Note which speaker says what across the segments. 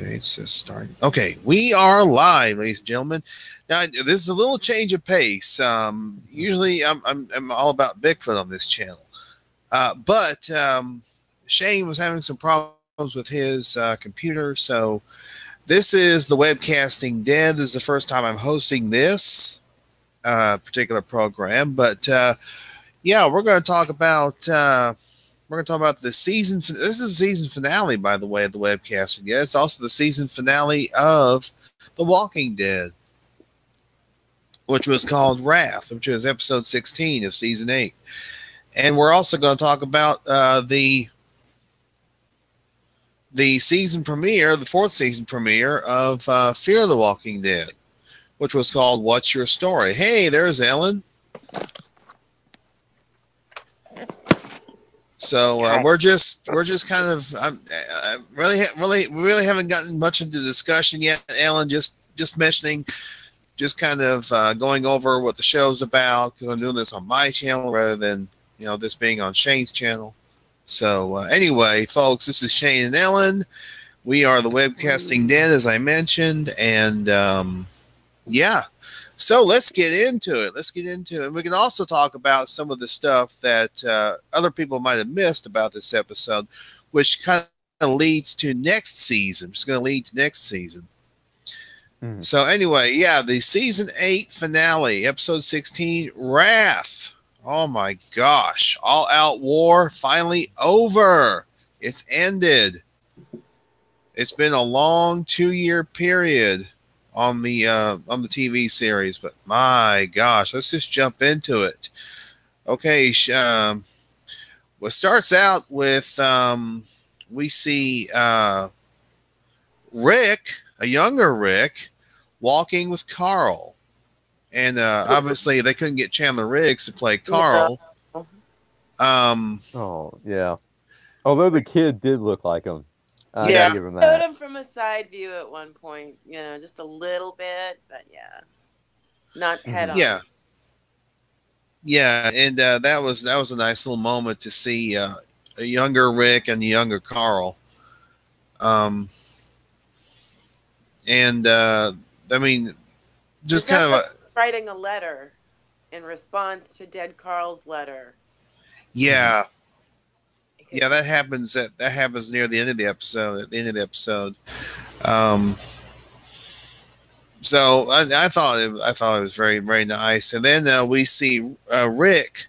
Speaker 1: Okay, it says starting. Okay, we are live, ladies and gentlemen. Now, this is a little change of pace. Usually, I'm all about Bigfoot on this channel, but Shane was having some problems with his computer, so this is the Webcasting Dead. This is the first time I'm hosting this particular program, but yeah, we're going to talk about. We're going to talk about the season. This is the season finale, by the way, of the Webcasting. Yeah, it's also the season finale of The Walking Dead, which was called Wrath, which is episode 16 of season 8. And we're also going to talk about the season premiere, the 4th season premiere of Fear the Walking Dead, which was called What's Your Story? Hey, there's Ellen. So we're just kind of really haven't gotten much into discussion yet. Ellen just mentioning, just kind of going over what the show's about, because I'm doing this on my channel rather than this being on Shane's channel. So anyway, folks, this is Shane and Ellen. We are the Webcasting Dead, as I mentioned, and yeah. So let's get into it. We can also talk about some of the stuff that other people might have missed about this episode, which kind of leads to next season. It's going to lead to next season. Mm-hmm. So anyway, yeah, the season 8 finale, episode 16, Wrath. Oh my gosh. All out war finally over. It's ended. It's been a long 2-year period on the TV series, but my gosh, let's just jump into it. Okay, what starts out with we see Rick, a younger Rick, walking with Carl, and obviously they couldn't get Chandler Riggs to play Carl.
Speaker 2: Oh yeah, although the kid did look like him.
Speaker 3: I gotta give him that. Showed him from a side view at one point, just a little bit, but yeah, not head on.
Speaker 1: Yeah, and that was a nice little moment to see a younger Rick and a younger Carl. And I mean, just kind of
Speaker 3: writing a letter in response to dead Carl's letter.
Speaker 1: Yeah. Yeah, that happens. That happens near the end of the episode. At the end of the episode, so I thought it was very, very nice. And then we see Rick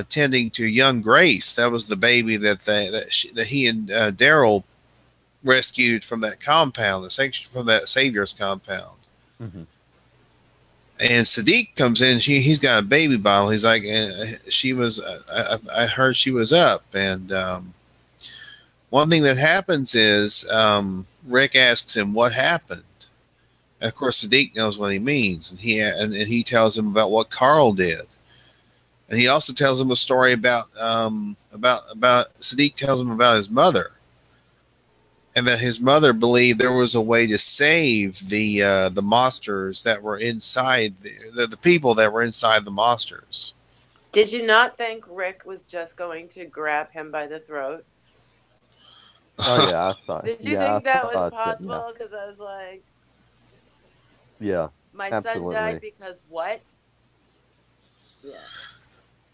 Speaker 1: tending to young Grace. That was the baby that he and Daryl rescued from that compound, from that Savior's compound. Mm-hmm. And Sadiq comes in. He's got a baby bottle. He's like, she was. I heard she was up. And one thing that happens is Rick asks him what happened. And of course, Sadiq knows what he means, and he tells him about what Carl did. And he also tells him a story about Sadiq tells him about his mother. And that his mother believed there was a way to save the monsters that were inside the people that were inside the monsters.
Speaker 3: Did you not think Rick was just going to grab him by the throat?
Speaker 2: Oh yeah, I thought.
Speaker 3: Did you think that was possible? Because I was like,
Speaker 2: yeah,
Speaker 3: my son died because what? Yeah.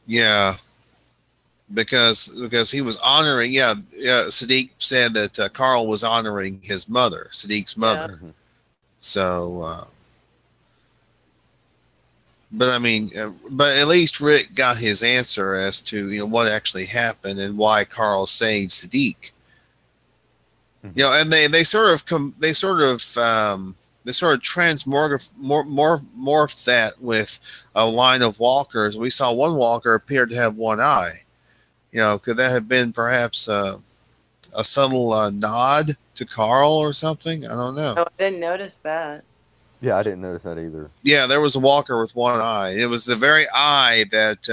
Speaker 1: Yeah. Because he was honoring, Sadiq said that Carl was honoring his mother, Sadiq's mother. Yeah. So, but I mean, but at least Rick got his answer as to what actually happened and why Carl saved Sadiq. Mm-hmm. And they sort of morphed that with a line of walkers. We saw one walker appeared to have one eye. Could that have been perhaps a subtle nod to Carl or something? I don't know.
Speaker 3: Oh, I didn't notice that.
Speaker 2: Yeah, I didn't notice that either.
Speaker 1: Yeah, there was a walker with one eye. It was the very eye that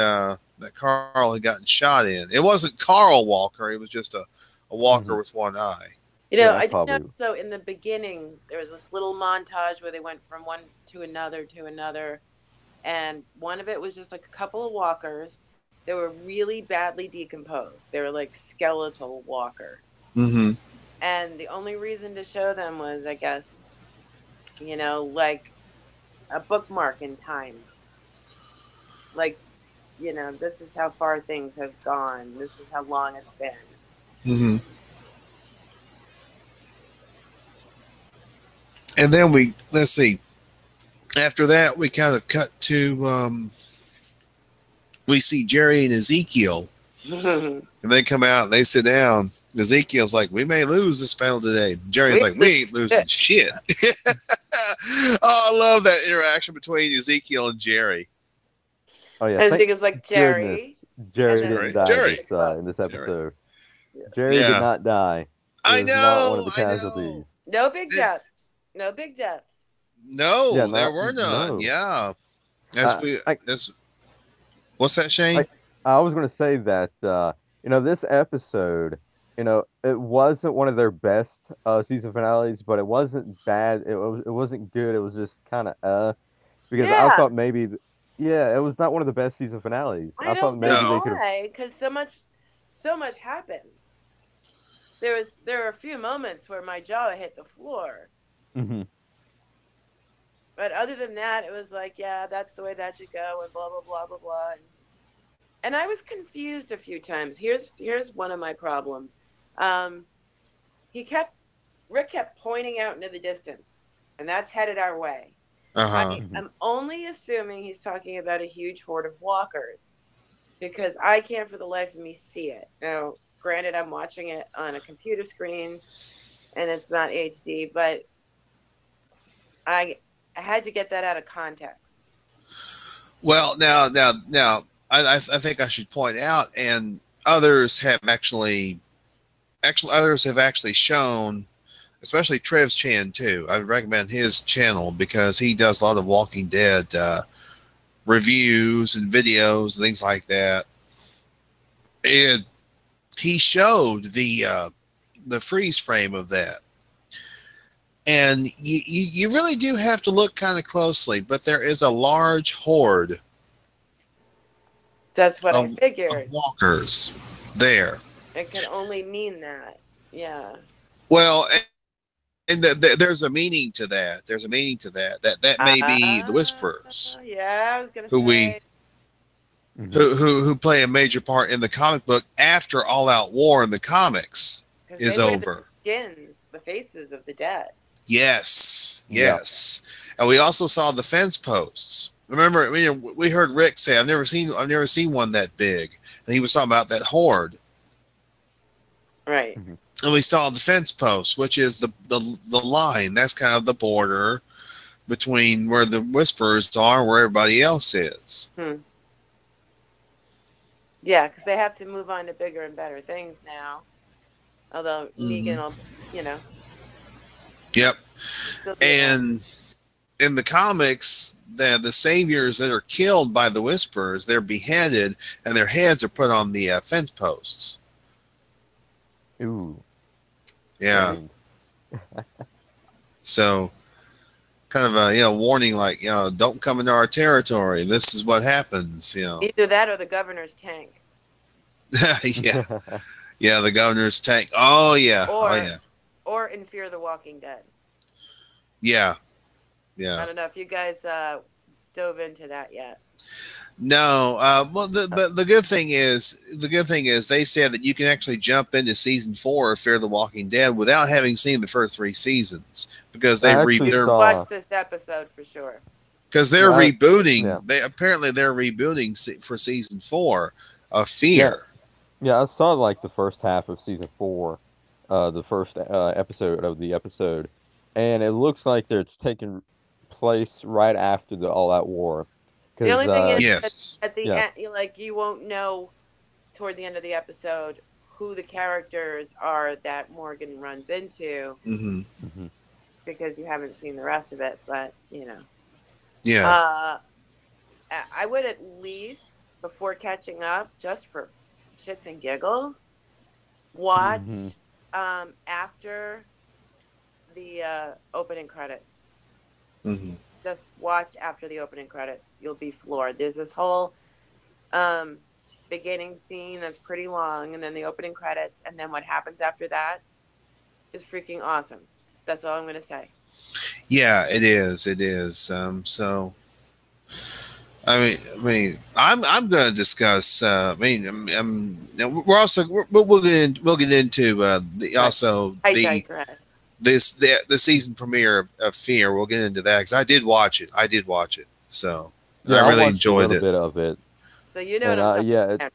Speaker 1: Carl had gotten shot in. It wasn't Carl Walker. It was just a walker with one eye.
Speaker 3: I did know. So in the beginning, there was this little montage where they went from one to another, and one of it was just like a couple of walkers. They were really badly decomposed. They were like skeletal walkers.
Speaker 1: Mm-hmm.
Speaker 3: And the only reason to show them was, I guess, like a bookmark in time. Like, this is how far things have gone. This is how long it's been.
Speaker 1: Mm-hmm. And then let's see. After that, we kind of cut to, we see Jerry and Ezekiel. And they come out and they sit down. Ezekiel's like, we may lose this battle today. Jerry's like, we ain't losing shit. Oh, I love that interaction between Ezekiel and Jerry.
Speaker 2: Oh yeah,
Speaker 3: Ezekiel's like, Jerry.
Speaker 2: Jerry didn't die in this episode. Jerry did not die.
Speaker 1: I know.
Speaker 2: Not one of the casualties.
Speaker 3: No big deaths. No big deaths.
Speaker 1: No, there were none. No. Yeah. What's that, Shane?
Speaker 2: I was going to say that, this episode, it wasn't one of their best season finales, but it wasn't bad. It wasn't good. It was just kind of because I thought maybe, it was not one of the best season finales.
Speaker 3: I thought maybe they could have, because so much happened. There were a few moments where my jaw hit the floor.
Speaker 2: Mm-hmm.
Speaker 3: But other than that, it was like, yeah, that's the way that should go, and blah blah blah blah blah. And I was confused a few times. Here's one of my problems. Rick kept pointing out into the distance, and that's headed our way. I'm only assuming he's talking about a huge horde of walkers, because I can't for the life of me see it. Now, granted, I'm watching it on a computer screen, and it's not HD, but I had to get that out of context. Well,
Speaker 1: now, I think I should point out, and others have actually shown, especially Trev's Chan too. I would recommend his channel because he does a lot of Walking Dead reviews and videos and things like that. And he showed the freeze frame of that. And you really do have to look kind of closely, but there is a large horde.
Speaker 3: That's what I figured.
Speaker 1: Of walkers there.
Speaker 3: It can only mean that. Yeah.
Speaker 1: Well, and there's a meaning to that. There's a meaning to that. That may be the Whisperers.
Speaker 3: Yeah, I was gonna say.
Speaker 1: Who play a major part in the comic book after All Out War in the comics is over.
Speaker 3: The skins, the faces of the dead.
Speaker 1: Yes. Yep. And we also saw the fence posts. Remember, we heard Rick say, "I've never seen one that big," and he was talking about that horde.
Speaker 3: Right.
Speaker 2: Mm-hmm.
Speaker 1: And we saw the fence posts, which is the line. That's kind of the border between where the Whisperers are and where everybody else is.
Speaker 3: Yeah, because they have to move on to bigger and better things now. Although Negan will,
Speaker 1: Yep. And in the comics, the saviors that are killed by the Whisperers, they're beheaded and their heads are put on the fence posts.
Speaker 2: Ooh.
Speaker 1: Yeah. So, kind of a warning, like don't come into our territory. This is what happens.
Speaker 3: Either that or the governor's tank.
Speaker 1: Yeah, the governor's tank. Oh yeah.
Speaker 3: Or in Fear the Walking Dead.
Speaker 1: Yeah.
Speaker 3: I don't know if you guys dove into that yet.
Speaker 1: No. Well, the good thing is they said that you can actually jump into season 4 of Fear the Walking Dead without having seen the first 3 seasons because they
Speaker 3: watched this episode for sure.
Speaker 1: Because they're rebooting. Yeah. They're rebooting for season 4 of Fear.
Speaker 2: Yeah, I saw like the first half of season 4, the first episode of the episode, and it looks like it's taking place right after the All Out War.
Speaker 3: The only thing is, at the end, you won't know toward the end of the episode who the characters are that Morgan runs into, because you haven't seen the rest of it. But
Speaker 1: yeah,
Speaker 3: I would at least, before catching up, just for shits and giggles, watch after the opening credits. Just watch after the opening credits. You'll be floored. There's this whole beginning scene that's pretty long, and then the opening credits, and then what happens after that is freaking awesome. That's all I'm going to say.
Speaker 1: Yeah, it is. It is. So, I'm going to discuss. We'll get into
Speaker 3: I digress.
Speaker 1: The season premiere of Fear. We'll get into that because I did watch it. So
Speaker 2: Yeah,
Speaker 1: I really
Speaker 2: enjoyed
Speaker 1: enjoyed it.
Speaker 2: A bit of it.
Speaker 3: So you know what I'm talking about.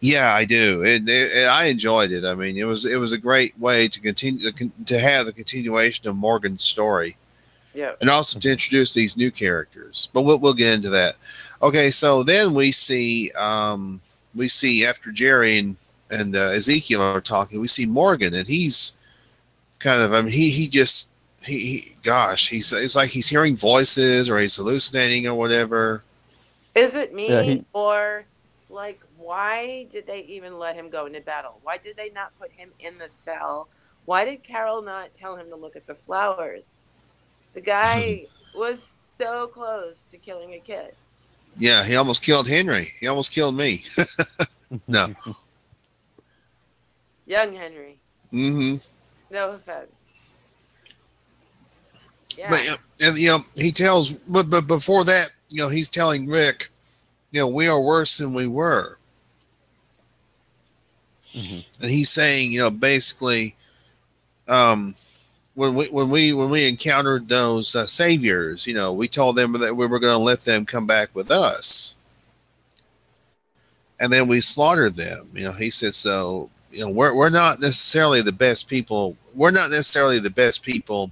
Speaker 1: Yeah, I do. I enjoyed it. I mean, it was a great way to continue to have the continuation of Morgan's story.
Speaker 3: Yeah.
Speaker 1: And also to introduce these new characters. But we'll get into that. Okay, so then we see after Jerry and Ezekiel are talking, we see Morgan, and he's kind of it's like he's hearing voices or he's hallucinating or whatever.
Speaker 3: Is it me or like why did they even let him go into battle? Why did they not put him in the cell? Why did Carol not tell him to look at the flowers? The guy was so close to killing a kid.
Speaker 1: Yeah, he almost killed Henry. He almost killed me. No.
Speaker 3: Young Henry.
Speaker 1: Mm-hmm.
Speaker 3: No offense. Yeah.
Speaker 1: But he tells, but before that, he's telling Rick, we are worse than we were. Mm-hmm. And he's saying, basically, when we encountered those saviors, we told them that we were going to let them come back with us, and then we slaughtered them. He said, so we're not necessarily the best people. We're not necessarily the best people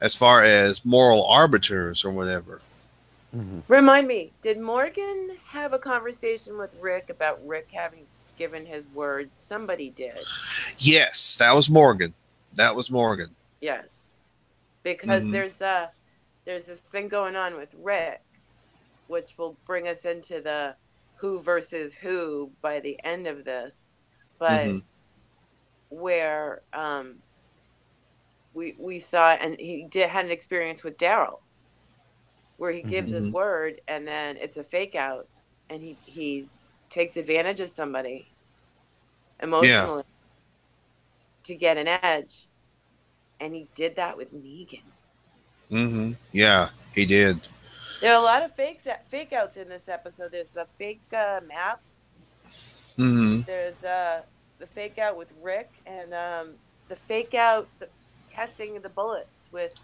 Speaker 1: as far as moral arbiters or whatever.
Speaker 2: Mm-hmm.
Speaker 3: Remind me, did Morgan have a conversation with Rick about Rick having given his word? Somebody did.
Speaker 1: Yes, that was Morgan.
Speaker 3: Yes, because there's this thing going on with Rick, which will bring us into the who versus who by the end of this, but where we saw, and he had an experience with Daryl, where he gives his word and then it's a fake out, and he takes advantage of somebody emotionally to get an edge. And he did that with Negan.
Speaker 1: Mm-hmm. Yeah, he did.
Speaker 3: There are a lot of fake outs in this episode. There's the fake map.
Speaker 1: Mm-hmm.
Speaker 3: There's the fake out with Rick, and the fake out testing the bullets with.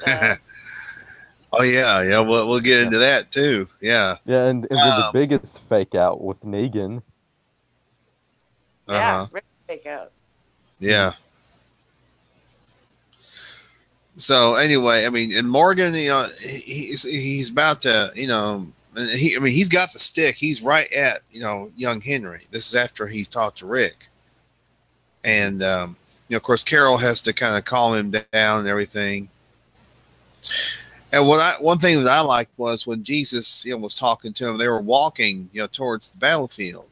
Speaker 1: Oh yeah. We'll get into that too. Yeah.
Speaker 2: Yeah, and the biggest fake out with Negan.
Speaker 3: Yeah, Rick fake out.
Speaker 1: Yeah. So anyway, and Morgan, he's about to, he's got the stick. He's right at, young Henry. This is after he's talked to Rick. And, of course, Carol has to kind of calm him down and everything. And one thing that I liked was when Jesus, was talking to him, they were walking, towards the battlefield.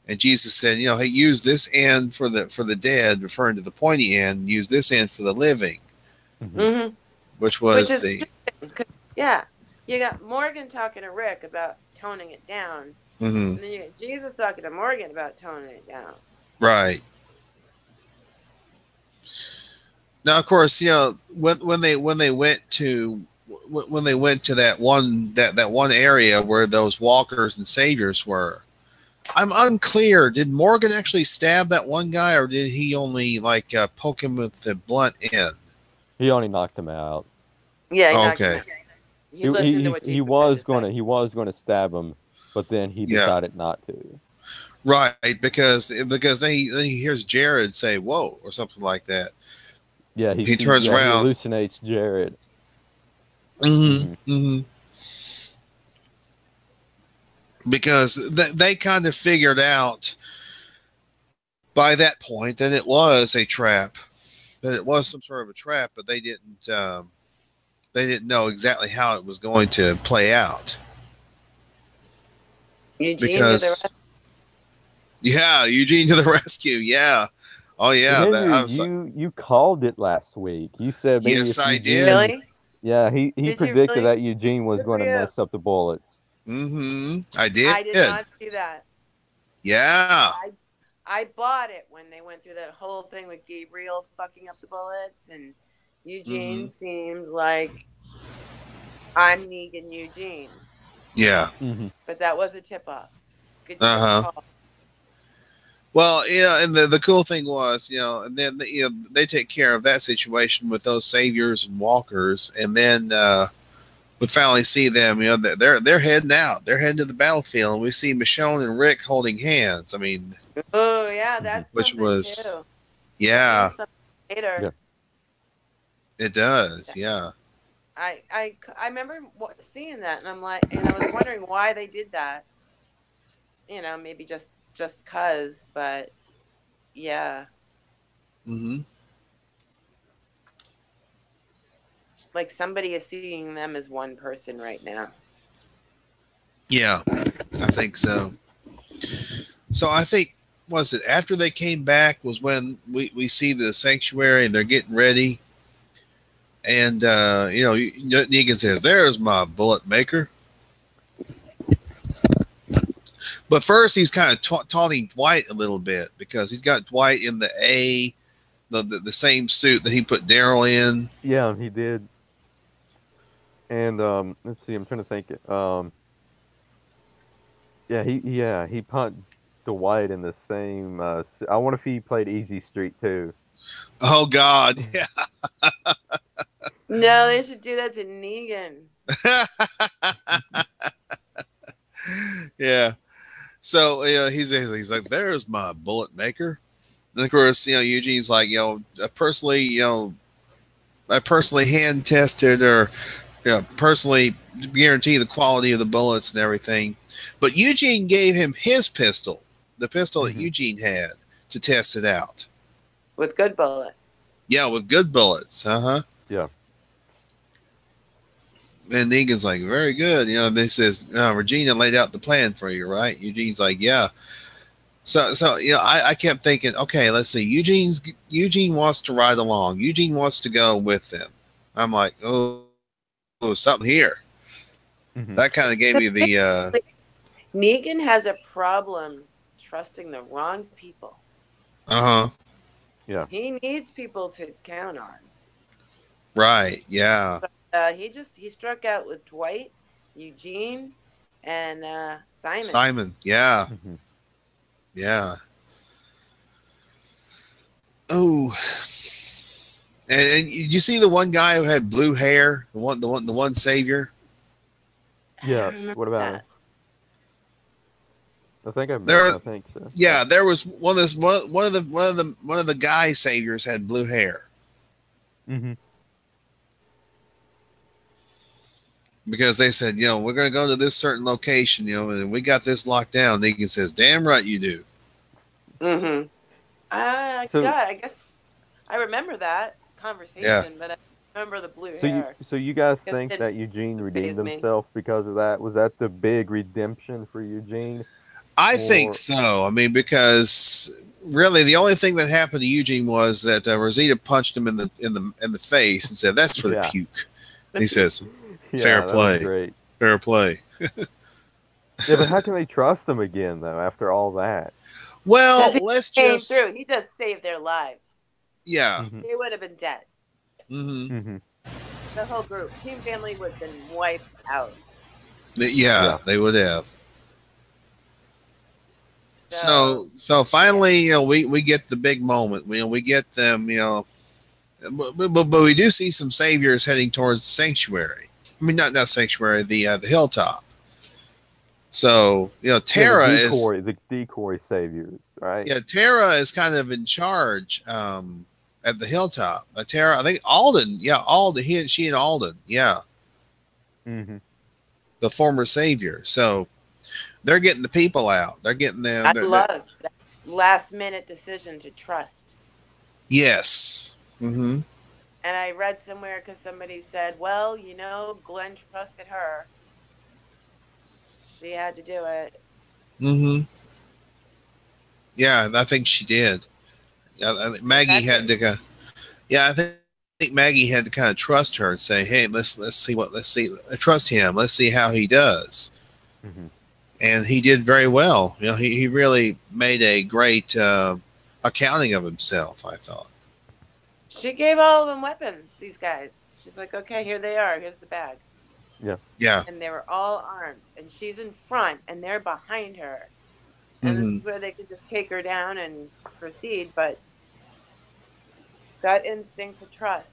Speaker 1: And Jesus said, hey, use this end for the dead, referring to the pointy end, use this end for the living.
Speaker 3: Mm-hmm.
Speaker 1: Which was
Speaker 3: yeah, you got Morgan talking to Rick about toning it down, and then you got Jesus talking to Morgan about toning it down.
Speaker 1: Right. Now, of course, when they went to that one area where those walkers and saviors were, I'm unclear. Did Morgan actually stab that one guy, or did he only poke him with the blunt end?
Speaker 2: He only knocked him out.
Speaker 3: Yeah.
Speaker 1: Okay.
Speaker 2: He was going to stab him, but then he decided not to.
Speaker 1: Right, because then he hears Jared say "whoa" or something like that.
Speaker 2: Yeah,
Speaker 1: he turns around.
Speaker 2: He hallucinates Jared.
Speaker 1: Because they kind of figured out by that point that it was a trap. That it was some sort of a trap, but they didn't know exactly how it was going to play out.
Speaker 3: Eugene
Speaker 1: to the rescue. Yeah. Oh yeah.
Speaker 2: Henry, you called it last week. You said maybe
Speaker 1: yes, I did.
Speaker 3: Really?
Speaker 2: Yeah, he predicted that Eugene was going to mess up the bullets.
Speaker 1: I did.
Speaker 3: I did not see that.
Speaker 1: Yeah.
Speaker 3: I bought it when they went through that whole thing with Gabriel fucking up the bullets, and Eugene seems like I'm Negan Eugene.
Speaker 1: Yeah.
Speaker 3: But that was a tip-off. Good call.
Speaker 1: Well, yeah, and the cool thing was, you know, and then they take care of that situation with those saviors and walkers, and then we finally see them. You know, they're heading out. They're heading to the battlefield, and we see Michonne and Rick holding hands. I mean,
Speaker 3: oh yeah, that's
Speaker 1: which was
Speaker 3: too.
Speaker 1: Yeah,
Speaker 3: later.
Speaker 2: Yeah.
Speaker 1: It does. Yeah.
Speaker 3: I remember seeing that, and I'm like, and I was wondering why they did that. You know, maybe just cause, but yeah. Like somebody is seeing them as one person right now.
Speaker 1: Yeah, I think so. So I think, was it after they came back was when we see the sanctuary and they're getting ready, and you know, Negan says, "There's my bullet maker." But first, he's kind of taunting Dwight a little bit because he's got Dwight in the same suit that he put Daryl in.
Speaker 2: Yeah, he did. And let's see, I'm trying to think. He punched Dwight in the same. I wonder if he played Easy Street too.
Speaker 1: Oh God, yeah.
Speaker 3: No, they should do that to Negan.
Speaker 1: Yeah. So, you know, he's like, "There's my bullet maker." And of course, you know, Eugene's like, you know, I personally hand tested, or, you know, personally guarantee the quality of the bullets and everything. But Eugene gave him his pistol, the pistol that Eugene had, to test it out.
Speaker 3: With good bullets.
Speaker 1: Yeah, with good bullets.
Speaker 2: Yeah.
Speaker 1: And Negan's like, "Very good." You know, and they says, "Regina laid out the plan for you, right?" Eugene's like, "Yeah." So you know, I kept thinking, okay, let's see. Eugene wants to ride along. Eugene wants to go with them. I'm like, oh something here. That kind of gave me the.
Speaker 3: Negan has a problem trusting the wrong people.
Speaker 2: Yeah.
Speaker 3: He needs people to count on.
Speaker 1: Right. Yeah.
Speaker 3: He struck out with Dwight, Eugene, and Simon.
Speaker 1: Simon. Yeah. Yeah. Oh. And did you see the one guy who had blue hair? The one savior.
Speaker 2: Yeah. What about him? I think I think so.
Speaker 1: Yeah, there was one of the guy saviors had blue hair. Because they said, you know, we're going to go to this certain location, you know, and we got this locked down. Negan says, "Damn right you do."
Speaker 3: God, I guess I remember that conversation, but I remember the blue hair.
Speaker 2: So you guys think that Eugene redeemed himself because of that? Was that the big redemption for Eugene?
Speaker 1: I think so. I mean, because really the only thing that happened to Eugene was that Rosita punched him in the face and said, "That's for the puke." And he says, "Fair play,
Speaker 2: great.
Speaker 1: Fair play."
Speaker 2: Yeah, but how can they trust him again though after all that?
Speaker 1: Well, let's just.
Speaker 3: He just saved their lives.
Speaker 1: Yeah,
Speaker 3: they would have been dead. The whole group, team family, would have been wiped out.
Speaker 1: Yeah, they would have. So finally, you know, we get the big moment. You know, we get them. You know, but we do see some saviors heading towards the sanctuary. I mean, not sanctuary, the hilltop. So, you know, Tara
Speaker 2: the decoy saviors, right?
Speaker 1: Yeah, Tara is kind of in charge at the hilltop. Tara, I think Alden. Yeah, Alden. She and Alden. Yeah. The former savior. So they're getting the people out. They're getting them.
Speaker 3: I love that last minute decision to trust.
Speaker 1: Yes.
Speaker 3: And I read somewhere because somebody said, "Well, you know, Glenn trusted her. She had to do it."
Speaker 1: Yeah, I think she did. I think Maggie had to. I think Maggie had to kind of trust her and say, "Hey, let's trust him. Let's see how he does." and he did very well. You know, he really made a great accounting of himself, I thought.
Speaker 3: She gave all of them weapons, these guys. She's like, okay, here they are. Here's the bag.
Speaker 2: Yeah.
Speaker 1: Yeah.
Speaker 3: And they were all armed. And she's in front, and they're behind her. And this is where they could just take her down and proceed. But gut instinct to trust.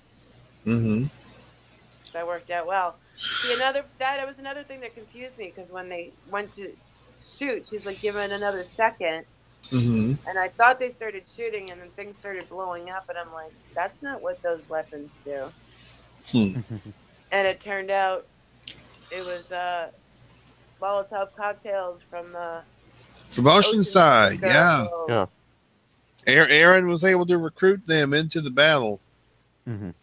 Speaker 3: That worked out well. See, that was another thing that confused me, because when they went to shoot, she's like, give it another second. And I thought they started shooting, and then things started blowing up, and I'm like, that's not what those weapons do. And it turned out it was Molotov cocktails from
Speaker 1: Oceanside. Yeah.
Speaker 2: Yeah.
Speaker 1: Aaron was able to recruit them into the battle.
Speaker 3: That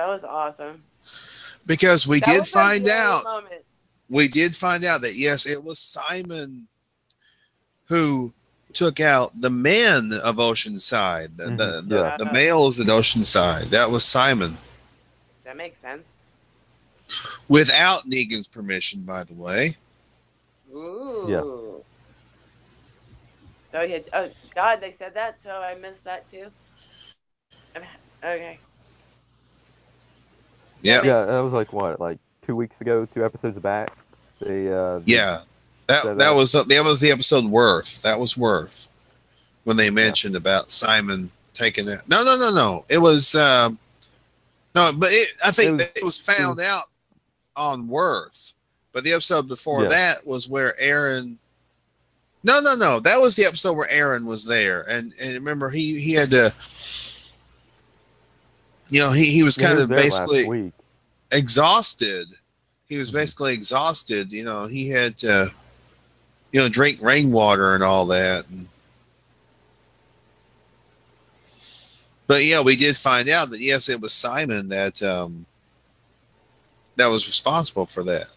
Speaker 3: was awesome.
Speaker 1: Because we did find out that, yes, it was Simon who took out the men of Oceanside, the males at Oceanside. That was Simon.
Speaker 3: That makes sense.
Speaker 1: Without Negan's permission, by the way.
Speaker 3: Ooh.
Speaker 2: Yeah.
Speaker 3: So he had, oh God, they said that, so I missed that too. Okay.
Speaker 1: Yeah.
Speaker 2: Yeah, that was like 2 weeks ago, 2 episodes back.
Speaker 1: That was the episode Worth. That was Worth when they mentioned about Simon taking it. No. It was no, but I think it was found out on Worth. But the episode before that was where Aaron. No. That was the episode where Aaron was there, and remember he had to. You know, he was kind of basically exhausted. He was basically exhausted. You know, he had to, drink rainwater and all that. But yeah, we did find out that yes, it was Simon that was responsible for that.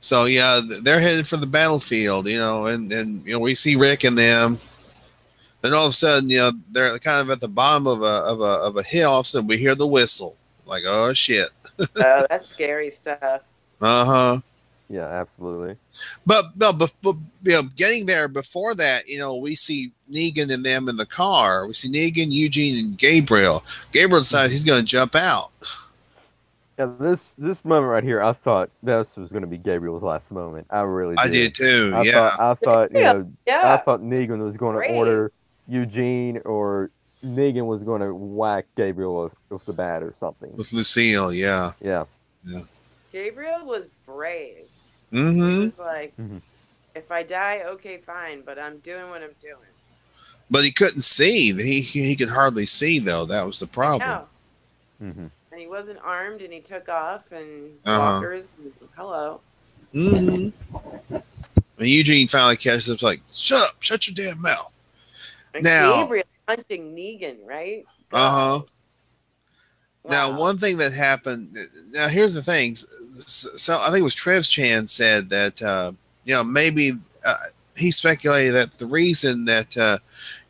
Speaker 1: So yeah, they're headed for the battlefield, and we see Rick and them. Then all of a sudden, they're kind of at the bottom of a hill. All of a sudden, we hear the whistle. Like, oh shit!
Speaker 3: Oh, that's scary stuff.
Speaker 2: Yeah, absolutely.
Speaker 1: But getting there before that, we see Negan and them in the car. We see Negan, Eugene, and Gabriel. Gabriel decides he's going to jump out.
Speaker 2: Yeah, this moment right here, I thought this was going to be Gabriel's last moment. I really did.
Speaker 1: I did too.
Speaker 2: I thought I thought Negan was going to order Eugene, or Negan was going to whack Gabriel with the bat or something.
Speaker 1: With Lucille, yeah.
Speaker 3: Gabriel was brave.
Speaker 1: He
Speaker 3: was like, if I die, okay, fine, but I'm doing what I'm doing.
Speaker 1: But he couldn't see. He could hardly see, though. That was the problem.
Speaker 3: And he wasn't armed, and he took off, and walkers. And, hello.
Speaker 1: And Eugene finally catches him, like, shut your damn mouth.
Speaker 3: And Gabriel punching Negan, right?
Speaker 1: Wow. Now, one thing that happened. Now, here's the thing. So I think it was Trev Chan said that maybe he speculated that the reason that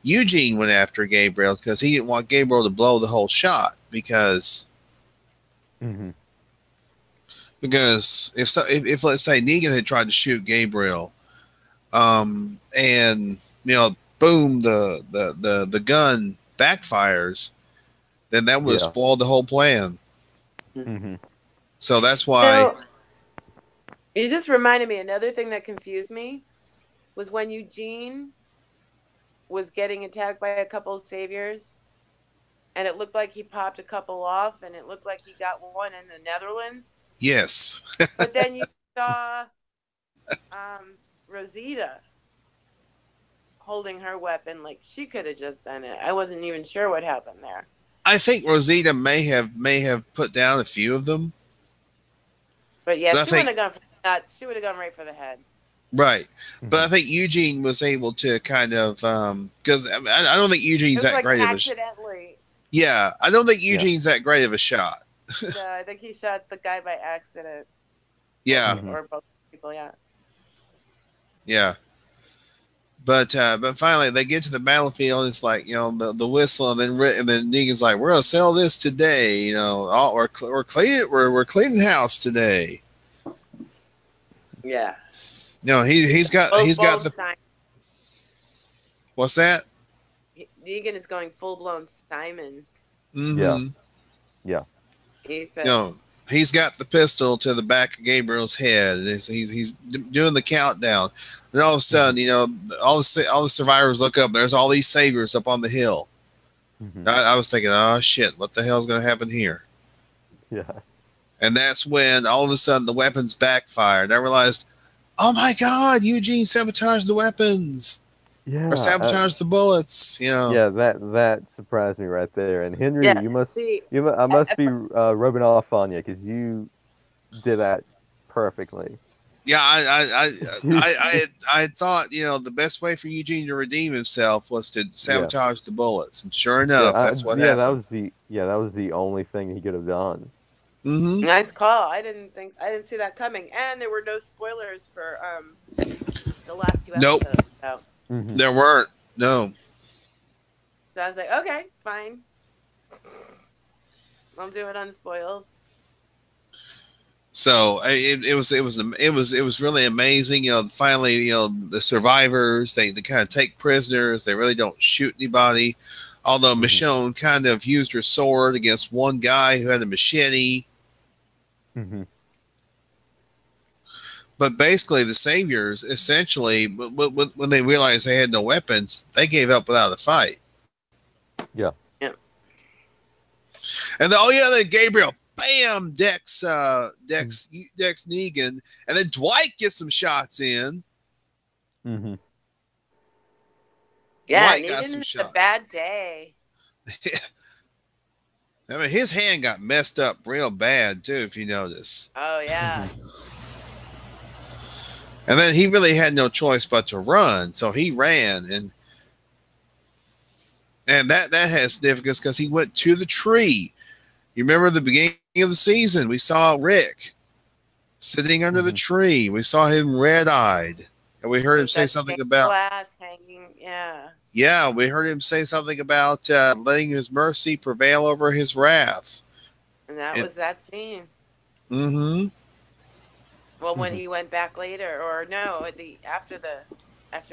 Speaker 1: Eugene went after Gabriel because he didn't want Gabriel to blow the whole shot because if let's say Negan had tried to shoot Gabriel, and boom, the gun backfires, then that would have spoiled the whole plan. So that's why.
Speaker 3: You just reminded me, another thing that confused me was when Eugene was getting attacked by a couple of saviors, and it looked like he popped a couple off, and it looked like he got one in the Netherlands.
Speaker 1: Yes.
Speaker 3: But then you saw Rosita holding her weapon, like she could have just done it. I wasn't even sure what happened there.
Speaker 1: I think Rosita may have put down a few of them.
Speaker 3: But yeah, she wouldn't have gone for the nuts. She would have gone right for the head.
Speaker 1: Right. But I think Eugene was able to kind of because I don't think Eugene's that great of a shot. Yeah, I don't think Eugene's that great of a shot.
Speaker 3: No, I think he shot the guy by accident.
Speaker 1: Yeah.
Speaker 3: Or both people, yeah.
Speaker 1: Yeah. But finally they get to the battlefield. It's like, you know, the whistle, and then Negan's like, "We're gonna sell this today, you know. We're cleaning house today."
Speaker 3: Yeah.
Speaker 1: No, he's got the
Speaker 3: Simon.
Speaker 1: What's that?
Speaker 3: Negan is going full blown Simon.
Speaker 1: Mm-hmm.
Speaker 2: Yeah.
Speaker 1: He's got the pistol to the back of Gabriel's head. He's doing the countdown. Then all of a sudden, you know, all the survivors look up. There's all these saviors up on the hill.
Speaker 2: Mm-hmm.
Speaker 1: I was thinking, oh shit, what the hell's going to happen here?
Speaker 2: Yeah.
Speaker 1: And that's when all of a sudden the weapons backfired. I realized, oh my God, Eugene sabotaged the weapons.
Speaker 2: Yeah.
Speaker 1: Or sabotaged the bullets. You know.
Speaker 2: Yeah, that surprised me right there. And Henry,
Speaker 3: Yeah,
Speaker 2: I must be rubbing off on you because you did that perfectly.
Speaker 1: Yeah, I thought, you know, the best way for Eugene to redeem himself was to sabotage the bullets, and sure enough, that's what happened.
Speaker 2: That was the only thing he could have done.
Speaker 1: Mm-hmm.
Speaker 3: Nice call. I didn't see that coming, and there were no spoilers for the last 2 episodes.
Speaker 1: Nope.
Speaker 3: So.
Speaker 2: Mm-hmm.
Speaker 1: There weren't. No.
Speaker 3: So I was like, okay, fine. I'll do it unspoiled.
Speaker 1: So it was really amazing. You know, finally, you know, the survivors, they kind of take prisoners. They really don't shoot anybody. Although Michonne kind of used her sword against one guy who had a machete.
Speaker 2: Mm-hmm.
Speaker 1: But basically, the saviors, essentially, when they realized they had no weapons, they gave up without a fight.
Speaker 2: Yeah.
Speaker 3: Yeah.
Speaker 1: And then Gabriel, bam, Dex Negan, and then Dwight gets some shots in.
Speaker 2: Mm-hmm.
Speaker 3: Yeah,
Speaker 1: Dwight got some
Speaker 3: Negan
Speaker 1: shots.
Speaker 3: had a bad day.
Speaker 1: I mean, his hand got messed up real bad too, if you notice.
Speaker 3: Oh yeah.
Speaker 1: And then he really had no choice but to run, so he ran, and that has significance because he went to the tree. You remember the beginning of the season? We saw Rick sitting under the tree. We saw him red-eyed, and we heard him say something about
Speaker 3: glass hanging. Yeah.
Speaker 1: Yeah, we heard him say something about letting his mercy prevail over his wrath.
Speaker 3: And that was that scene.
Speaker 1: Mm-hmm.
Speaker 3: Well, when he went back later, or no, after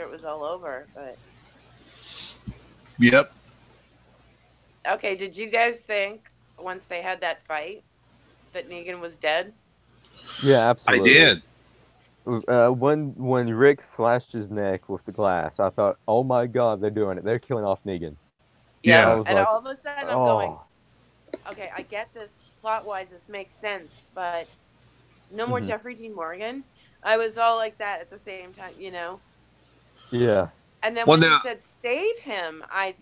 Speaker 3: it was all over, but.
Speaker 1: Yep.
Speaker 3: Okay, did you guys think once they had that fight that Negan was dead?
Speaker 2: Yeah, absolutely.
Speaker 1: I did.
Speaker 2: When Rick slashed his neck with the glass, I thought, oh my God, they're doing it. They're killing off Negan.
Speaker 1: Yeah.
Speaker 3: And all of a sudden I'm going, okay, I get this plot-wise, this makes sense, but no more Jeffrey Dean Morgan. I was all like that at the same time, you know?
Speaker 2: Yeah.
Speaker 3: And then when he said save him, I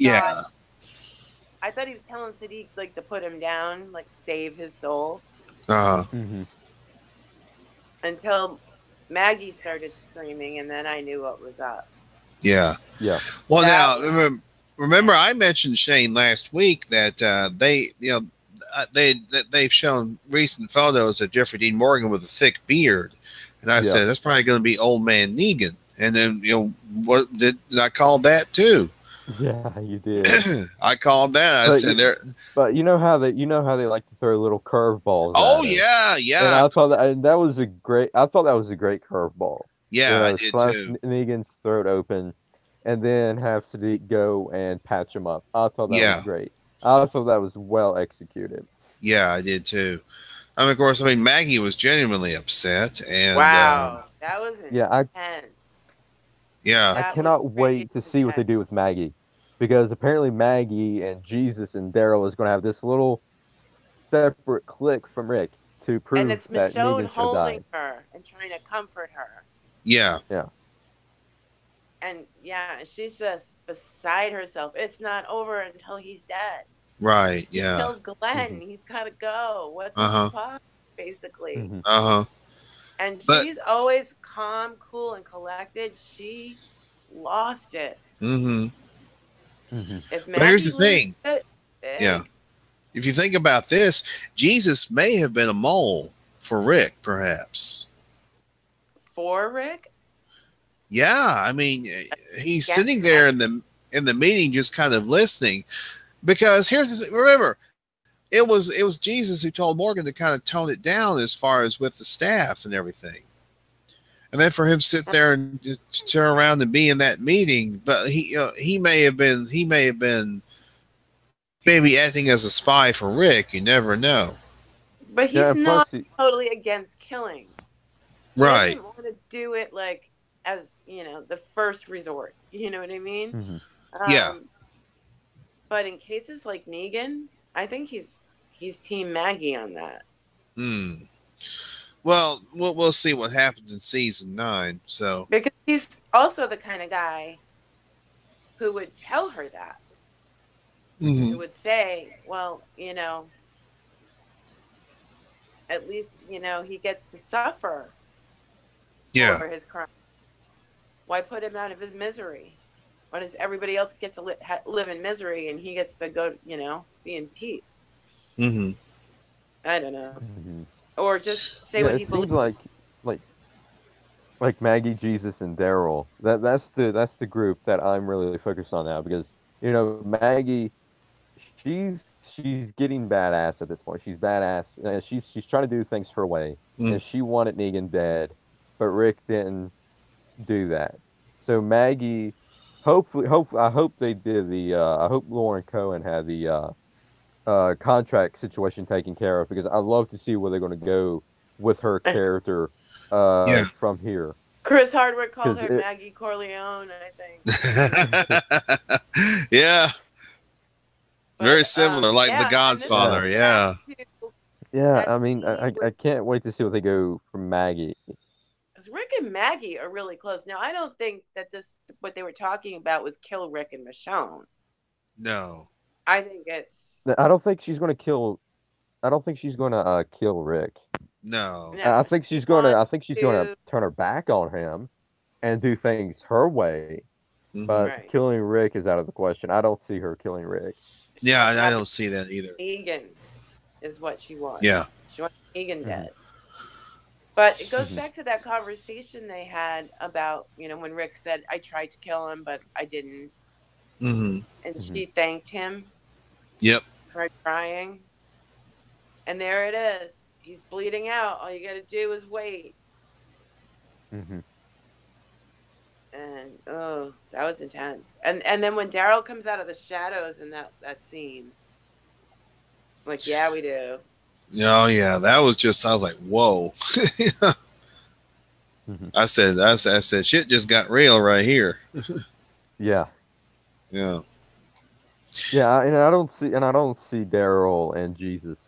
Speaker 3: thought he was telling Sadiq, like, to put him down, like, save his soul. Until Maggie started screaming, and then I knew what was up.
Speaker 1: Yeah.
Speaker 2: Yeah.
Speaker 1: Well, now, remember I mentioned, Shane, last week that they've shown recent photos of Jeffrey Dean Morgan with a thick beard. And I said, that's probably going to be old man Negan. And then, you know, what did I call that too?
Speaker 2: Yeah, you did.
Speaker 1: I called that. I said there.
Speaker 2: But you know how they like to throw little curveballs.
Speaker 1: Oh yeah.
Speaker 2: And I thought that was a great curveball.
Speaker 1: Yeah, I did
Speaker 2: slash
Speaker 1: too.
Speaker 2: Negan's throat open, and then have Sadiq go and patch him up. I thought that was great. I thought that was well executed.
Speaker 1: Yeah, I did too. I mean, of course, Maggie was genuinely upset, and
Speaker 3: wow, that was intense.
Speaker 1: I
Speaker 2: cannot wait to see what they do with Maggie, because apparently Maggie and Jesus and Daryl is going to have this little separate click from Rick to prove that Negan should die. And it's Michonne
Speaker 3: holding her and trying to comfort her.
Speaker 1: Yeah.
Speaker 3: And she's just beside herself. It's not over until he's dead.
Speaker 1: Right.
Speaker 3: He
Speaker 1: Yeah.
Speaker 3: killed Glenn. He's got to go. What's the fuck? Basically. And she's always calm, cool, and collected. She lost it.
Speaker 1: But here's the thing. If you think about this, Jesus may have been a mole for Rick, perhaps.
Speaker 3: For Rick?
Speaker 1: Yeah, I mean, he's sitting there in the meeting, just kind of listening. Because here's the thing, remember, it was Jesus who told Morgan to kind of tone it down as far as with the staff and everything. And then for him to sit there and just turn around and be in that meeting, but he may have been maybe acting as a spy for Rick. You never know.
Speaker 3: But he's not totally against killing.
Speaker 1: Right.
Speaker 3: He doesn't want to do it like as, the first resort. You know what I mean?
Speaker 2: Mm-hmm.
Speaker 1: Yeah.
Speaker 3: But in cases like Negan, I think he's Team Maggie on that.
Speaker 1: Well, we'll see what happens in season 9. So
Speaker 3: because he's also the kind of guy who would tell her that.
Speaker 1: Mm-hmm.
Speaker 3: Who would say, well, at least he gets to suffer for his crime. Why put him out of his misery? Why does everybody else get to live in misery and he gets to go, be in peace?
Speaker 1: Mm-hmm.
Speaker 3: I don't know.
Speaker 2: Mm-hmm.
Speaker 3: Or just say what he believes.
Speaker 2: It seems like Maggie, Jesus, and Daryl. That's the group that I'm really focused on now, because Maggie, she's getting badass at this point. She's badass. She's trying to do things her way, and she wanted Negan dead, but Rick didn't do that. So Maggie, I hope they did I hope Lauren Cohen had the contract situation taken care of, because I'd love to see where they're going to go with her character from here.
Speaker 3: Chris Hardwick called her Maggie Corleone, I think.
Speaker 1: Yeah. But, very similar, like The Godfather, yeah.
Speaker 2: Yeah, I mean, I can't wait to see what they go from Maggie.
Speaker 3: Because Rick and Maggie are really close. Now, I don't think that what they were talking about was kill Rick and Michonne.
Speaker 1: No.
Speaker 3: I think it's...
Speaker 2: I don't think she's going to kill... I don't think she's going to kill Rick.
Speaker 1: No.
Speaker 2: I think she's going to turn her back on him and do things her way. Mm-hmm. But killing Rick is out of the question. I don't see her killing Rick.
Speaker 1: Yeah, I don't see that either.
Speaker 3: Negan is what she wants.
Speaker 1: Yeah.
Speaker 3: She wants Negan dead. But it goes back to that conversation they had about, when Rick said, I tried to kill him, but I didn't.
Speaker 1: Mm-hmm.
Speaker 3: And she thanked him.
Speaker 1: Yep.
Speaker 3: For trying. And there it is. He's bleeding out. All you got to do is wait.
Speaker 2: Mm-hmm.
Speaker 3: And that was intense. And then when Daryl comes out of the shadows in that scene, I'm like, yeah, we do.
Speaker 1: Oh yeah, that was just. I was like, whoa. I said, shit just got real right here.
Speaker 2: Yeah.
Speaker 1: Yeah.
Speaker 2: Yeah, and I don't see Daryl and Jesus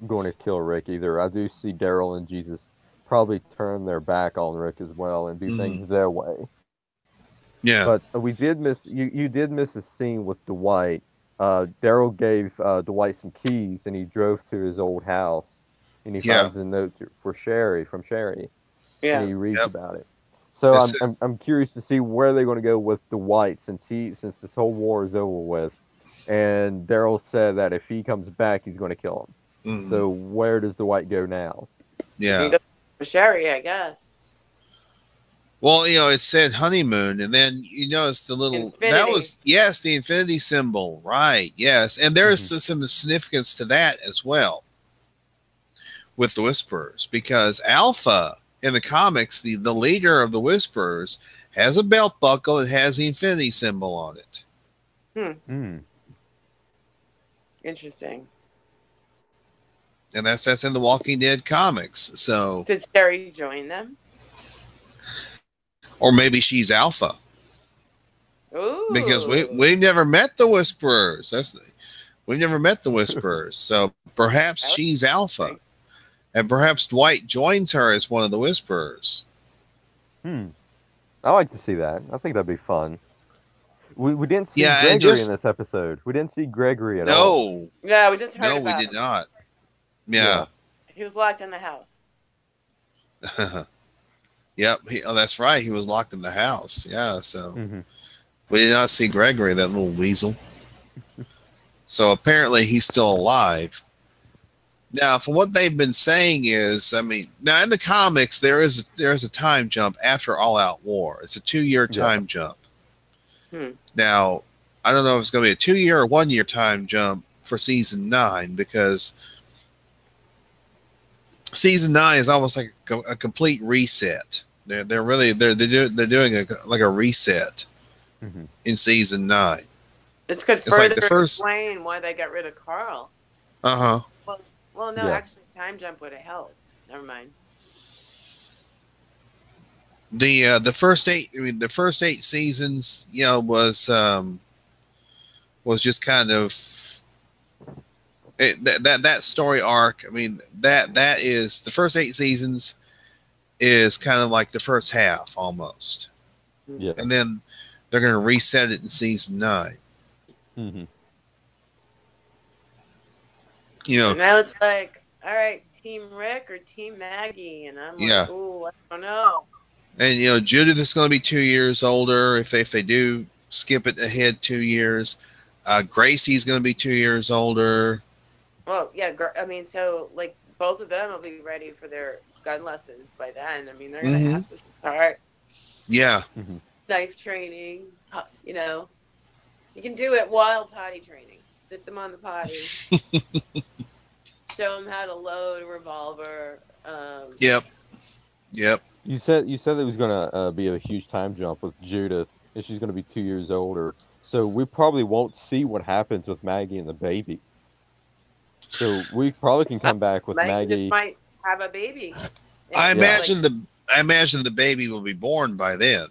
Speaker 2: going to kill Rick either. I do see Daryl and Jesus probably turn their back on Rick as well and do things their way.
Speaker 1: Yeah.
Speaker 2: But we did miss you did miss a scene with Dwight. Daryl gave Dwight some keys and he drove to his old house and he finds a note from Sherry.
Speaker 3: Yeah.
Speaker 2: And he reads about it. So I'm curious to see where they're going to go with Dwight since this whole war is over with. And Daryl said that if he comes back, he's going to kill him. Mm-hmm. So where does Dwight go now?
Speaker 1: Yeah.
Speaker 3: Sherry, I guess.
Speaker 1: Well, it said honeymoon, and then you notice the little
Speaker 3: infinity.
Speaker 1: That was the infinity symbol, right? Yes, and there is some significance to that as well with the Whisperers, because Alpha in the comics, the leader of the Whisperers, has a belt buckle that has the infinity symbol on it.
Speaker 3: Interesting.
Speaker 1: And that's in the Walking Dead comics. So
Speaker 3: did Sherry join them?
Speaker 1: Or maybe she's Alpha.
Speaker 3: Ooh.
Speaker 1: Because we never met the Whisperers. We've never met the Whisperers. So perhaps she's Alpha. And perhaps Dwight joins her as one of the Whisperers.
Speaker 2: I like to see that. I think that'd be fun. We didn't see Gregory in this episode. We didn't see Gregory at all.
Speaker 3: No. Yeah, we just heard about him.
Speaker 1: No, we did not. Yeah.
Speaker 3: He was locked in the house.
Speaker 1: Yep. That's right. He was locked in the house. Yeah. So we did not see Gregory, that little weasel. So apparently he's still alive. Now, from what they've been saying is, I mean, now in the comics there is a time jump after All Out War. It's a 2-year time jump. Now, I don't know if it's going to be a 2-year or 1-year time jump for season 9, because season 9 is almost like a complete reset. They're doing a reset in season 9.
Speaker 3: It's good further explain why they got rid of Carl. Well, no, actually, time jump would have helped. Never mind.
Speaker 1: The first 8, I mean, the first 8 seasons, you know, was just kind of that story arc. I mean, that is the first 8 seasons is kind of like the first half almost.
Speaker 2: Yeah.
Speaker 1: And then they're going to reset it in season 9. You know,
Speaker 3: and now it's like, all right, Team Rick or Team Maggie, and I'm like, ooh, I don't know.
Speaker 1: And you know, Judith is going to be 2 years older if they do skip it ahead 2 years. Gracie's going to be 2 years older.
Speaker 3: Well, yeah, I mean, so like both of them will be ready for their gun lessons by then. I mean, they're going to have to start.
Speaker 1: Yeah.
Speaker 3: Knife training. You know, you can do it while potty training. Sit them on the potty. Show them how to load a revolver.
Speaker 1: Yep.
Speaker 2: You said there was gonna be a huge time jump with Judith, and she's gonna be 2 years older. So we probably won't see what happens with Maggie and the baby. So we probably can come back with Maggie.
Speaker 3: Just might have a baby.
Speaker 1: I imagine the baby will be born by then.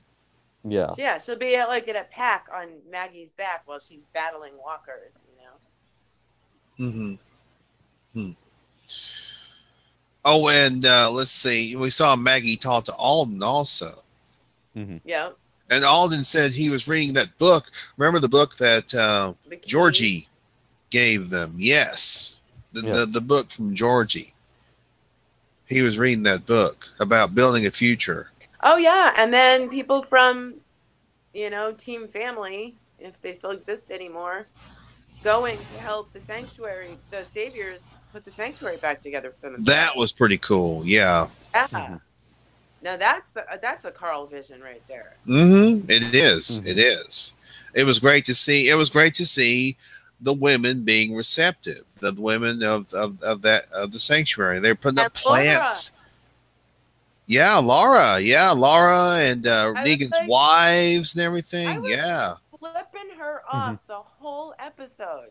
Speaker 2: Yeah.
Speaker 3: Yeah, she'll be like in a pack on Maggie's back while she's battling walkers. You know.
Speaker 1: Oh, and let's see. We saw Maggie talk to Alden also.
Speaker 3: Yeah.
Speaker 1: And Alden said he was reading that book. Remember the book that Georgie gave them? Yes. The book from Georgie. He was reading that book about building a future.
Speaker 3: Oh, yeah. And then people from, you know, Team Family, if they still exist anymore, going to help the Sanctuary, the Saviors, put the Sanctuary back together for them.
Speaker 1: That was pretty cool. Yeah.
Speaker 3: Now that's a Carl vision right there.
Speaker 1: It is. It is. It was great to see. It was great to see the women being receptive. The women of the Sanctuary. They're putting up plants. Yeah, Laura. Yeah, Laura and Negan's wives and everything. Yeah.
Speaker 3: Flipping her off the whole episode,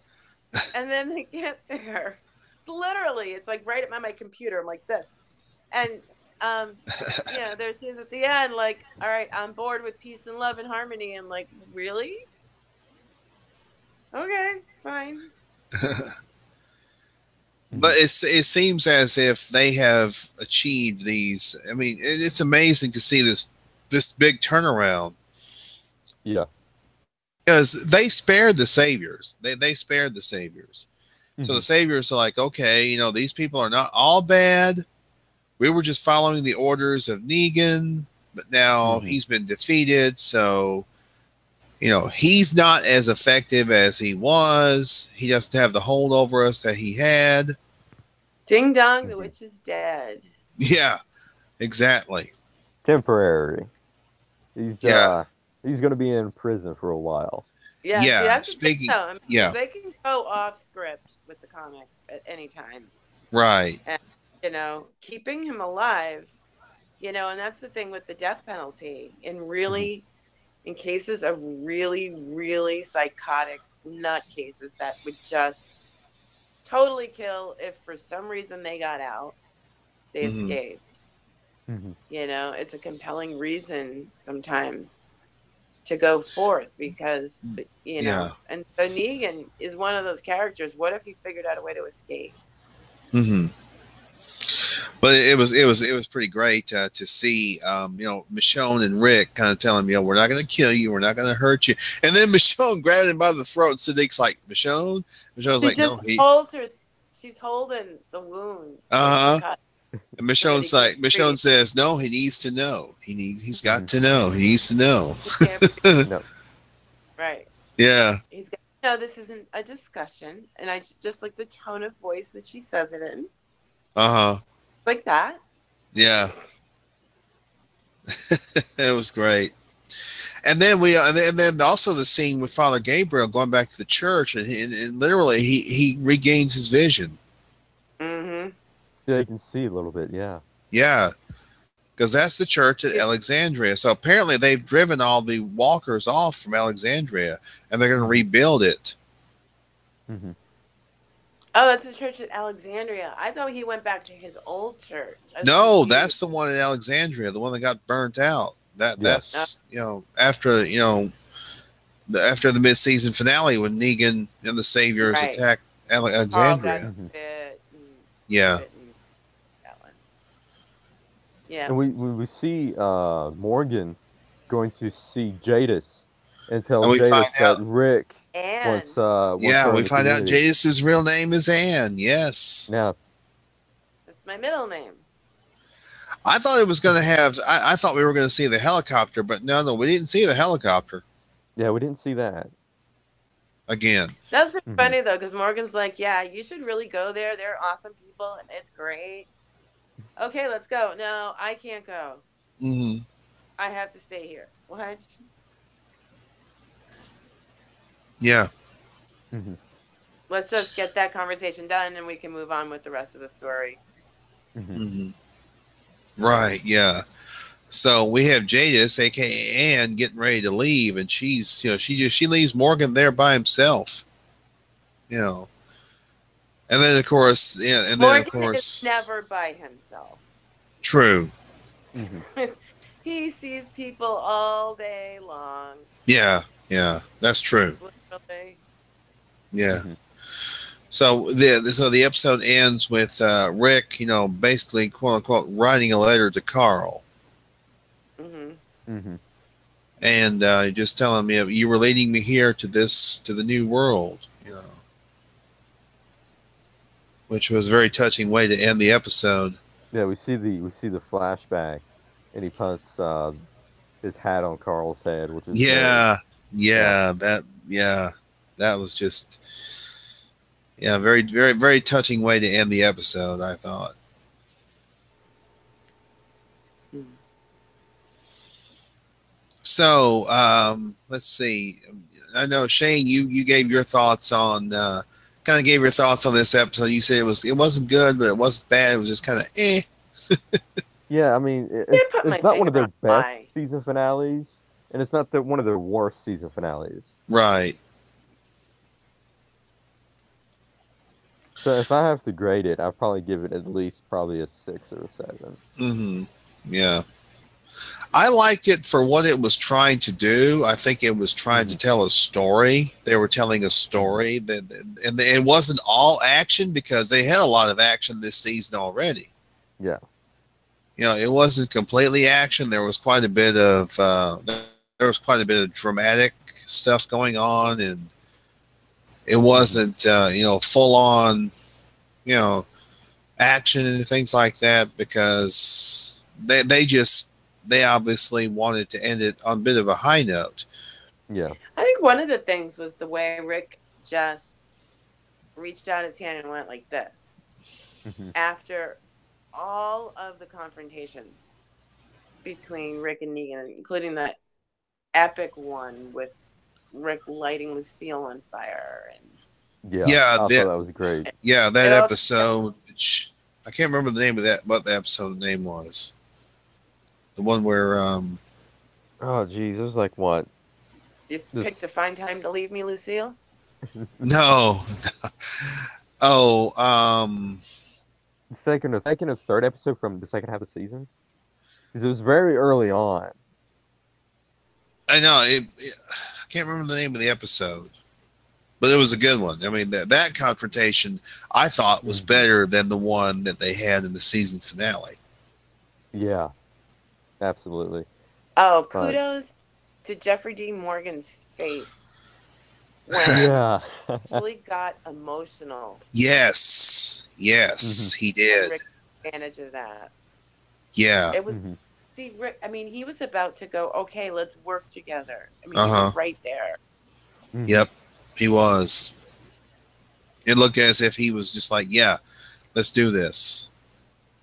Speaker 3: and then they get there. It's literally, it's like right at my computer. I'm like this, and you know, there's scenes at the end like, all right, I'm bored with peace and love and harmony, and like, really? Okay, fine.
Speaker 1: But it seems as if they have achieved these. I mean, it's amazing to see this big turnaround.
Speaker 2: Yeah.
Speaker 1: Because they spared the Saviors. They spared the Saviors. So the Saviors are like, okay, you know, these people are not all bad. We were just following the orders of Negan, but now he's been defeated. So, you know, he's not as effective as he was. He doesn't have the hold over us that he had.
Speaker 3: Ding dong, the witch is dead.
Speaker 1: Yeah, exactly.
Speaker 2: Temporary. He's going to be in prison for a while.
Speaker 3: Yeah. See, that's
Speaker 1: speaking.
Speaker 3: I mean, they can go off script with the comics at any time.
Speaker 1: Right.
Speaker 3: And, you know, keeping him alive, you know, and that's the thing with the death penalty. In cases of really, really psychotic nut cases that would just totally kill if for some reason they got out, they escaped. You know, it's a compelling reason sometimes to go forth because, you know, and so Negan is one of those characters. What if he figured out a way to escape?
Speaker 1: But it was pretty great to see, you know, Michonne and Rick kind of telling him, you know, we're not going to kill you, we're not going to hurt you, and then Michonne grabbed him by the throat, and Siddiq's like, Michonne's like, no,
Speaker 3: she's holding the wound.
Speaker 1: And Michonne says, no, he needs to know. He's got to know. He needs to know.
Speaker 2: No.
Speaker 3: Right.
Speaker 1: Yeah.
Speaker 3: He's got to know this isn't a discussion, and I just like the tone of voice that she says it in. Like that.
Speaker 1: Yeah. It was great. And then and then also the scene with Father Gabriel going back to the church, and literally he regains his vision.
Speaker 3: Mm-hmm.
Speaker 2: Yeah, you can see a little bit. Yeah.
Speaker 1: Yeah, because that's the church at Alexandria. So apparently they've driven all the walkers off from Alexandria, and they're going to rebuild it.
Speaker 2: Mm-hmm.
Speaker 3: Oh, that's the church at Alexandria. I thought he went back to his old church.
Speaker 1: No, that's the one in Alexandria, the one that got burnt out. That's after after the mid-season finale when Negan and the Saviors attacked Alexandria. Yeah.
Speaker 3: Yeah.
Speaker 2: And we see Morgan going to see Jadis and tell Jadis that Rick wants
Speaker 1: we find out Jadis's real name is Anne. Yes.
Speaker 2: Yeah.
Speaker 3: That's my middle name.
Speaker 1: I thought it was going to have. I thought we were going to see the helicopter, but no, we didn't see the helicopter.
Speaker 2: Yeah, we didn't see that.
Speaker 1: Again.
Speaker 3: That's pretty funny though, because Morgan's like, "Yeah, you should really go there. They're awesome people, and it's great." Okay, let's go. No, I can't go.
Speaker 1: Mm-hmm.
Speaker 3: I have to stay here. What?
Speaker 1: Yeah.
Speaker 2: Mm-hmm.
Speaker 3: Let's just get that conversation done, and we can move on with the rest of the story.
Speaker 2: Mm-hmm.
Speaker 1: Mm-hmm. Right. Yeah. So we have Jadis, aka Anne, getting ready to leave, and she's she leaves Morgan there by himself. And then of course,
Speaker 3: Morgan is never by himself.
Speaker 1: True.
Speaker 2: Mm-hmm.
Speaker 3: He sees people all day long.
Speaker 1: Yeah, that's true.
Speaker 3: Literally.
Speaker 1: Yeah. Mm-hmm. So the episode ends with Rick, basically quote unquote writing a letter to Carl.
Speaker 3: Mm-hmm.
Speaker 2: Mm-hmm.
Speaker 1: And just telling me you were leading me here to the new world, which was a very touching way to end the episode.
Speaker 2: Yeah, we see the flashback, and he puts his hat on Carl's head, which is
Speaker 1: that was just very, very, very touching way to end the episode, I thought. So let's see. I know Shane, you gave your thoughts on this episode. You said it wasn't good, but it wasn't bad. It was just kind of eh.
Speaker 2: Yeah, I mean, it's not one of their best season finales, and it's not one of their worst season finales.
Speaker 1: Right.
Speaker 2: So if I have to grade it, I'd probably give it at least probably a 6 or a 7.
Speaker 1: Mm-hmm. Yeah. I liked it for what it was trying to do. I think it was trying to tell a story. They were telling a story, and it wasn't all action because they had a lot of action this season already.
Speaker 2: Yeah.
Speaker 1: It wasn't completely action. There was quite a bit of dramatic stuff going on, and it wasn't full on action and things like that because they obviously wanted to end it on a bit of a high note.
Speaker 2: Yeah.
Speaker 3: I think one of the things was the way Rick just reached out his hand and went like this.
Speaker 2: Mm-hmm.
Speaker 3: After all of the confrontations between Rick and Negan, including that epic one with Rick lighting Lucille on fire.
Speaker 2: I thought that was great.
Speaker 1: Yeah, that episode, which I can't remember the name of that, what the episode name was. The one where
Speaker 2: oh geez, it was like what?
Speaker 3: You picked to find time to leave me, Lucille?
Speaker 1: No.
Speaker 2: Second or third episode from the second half of the season? Because it was very early on.
Speaker 1: I know. I can't remember the name of the episode. But it was a good one. I mean, that confrontation, I thought, was better than the one that they had in the season finale.
Speaker 2: Yeah. Absolutely.
Speaker 3: Oh, kudos to Jeffrey Dean Morgan's face when he actually got emotional.
Speaker 1: Yes, he did.
Speaker 3: Rick took advantage of that.
Speaker 1: Yeah.
Speaker 3: It was. See, Rick. I mean, he was about to go. Okay, let's work together. I mean, he was right there.
Speaker 2: Mm-hmm.
Speaker 1: Yep, he was. It looked as if he was just like, "Yeah, let's do this."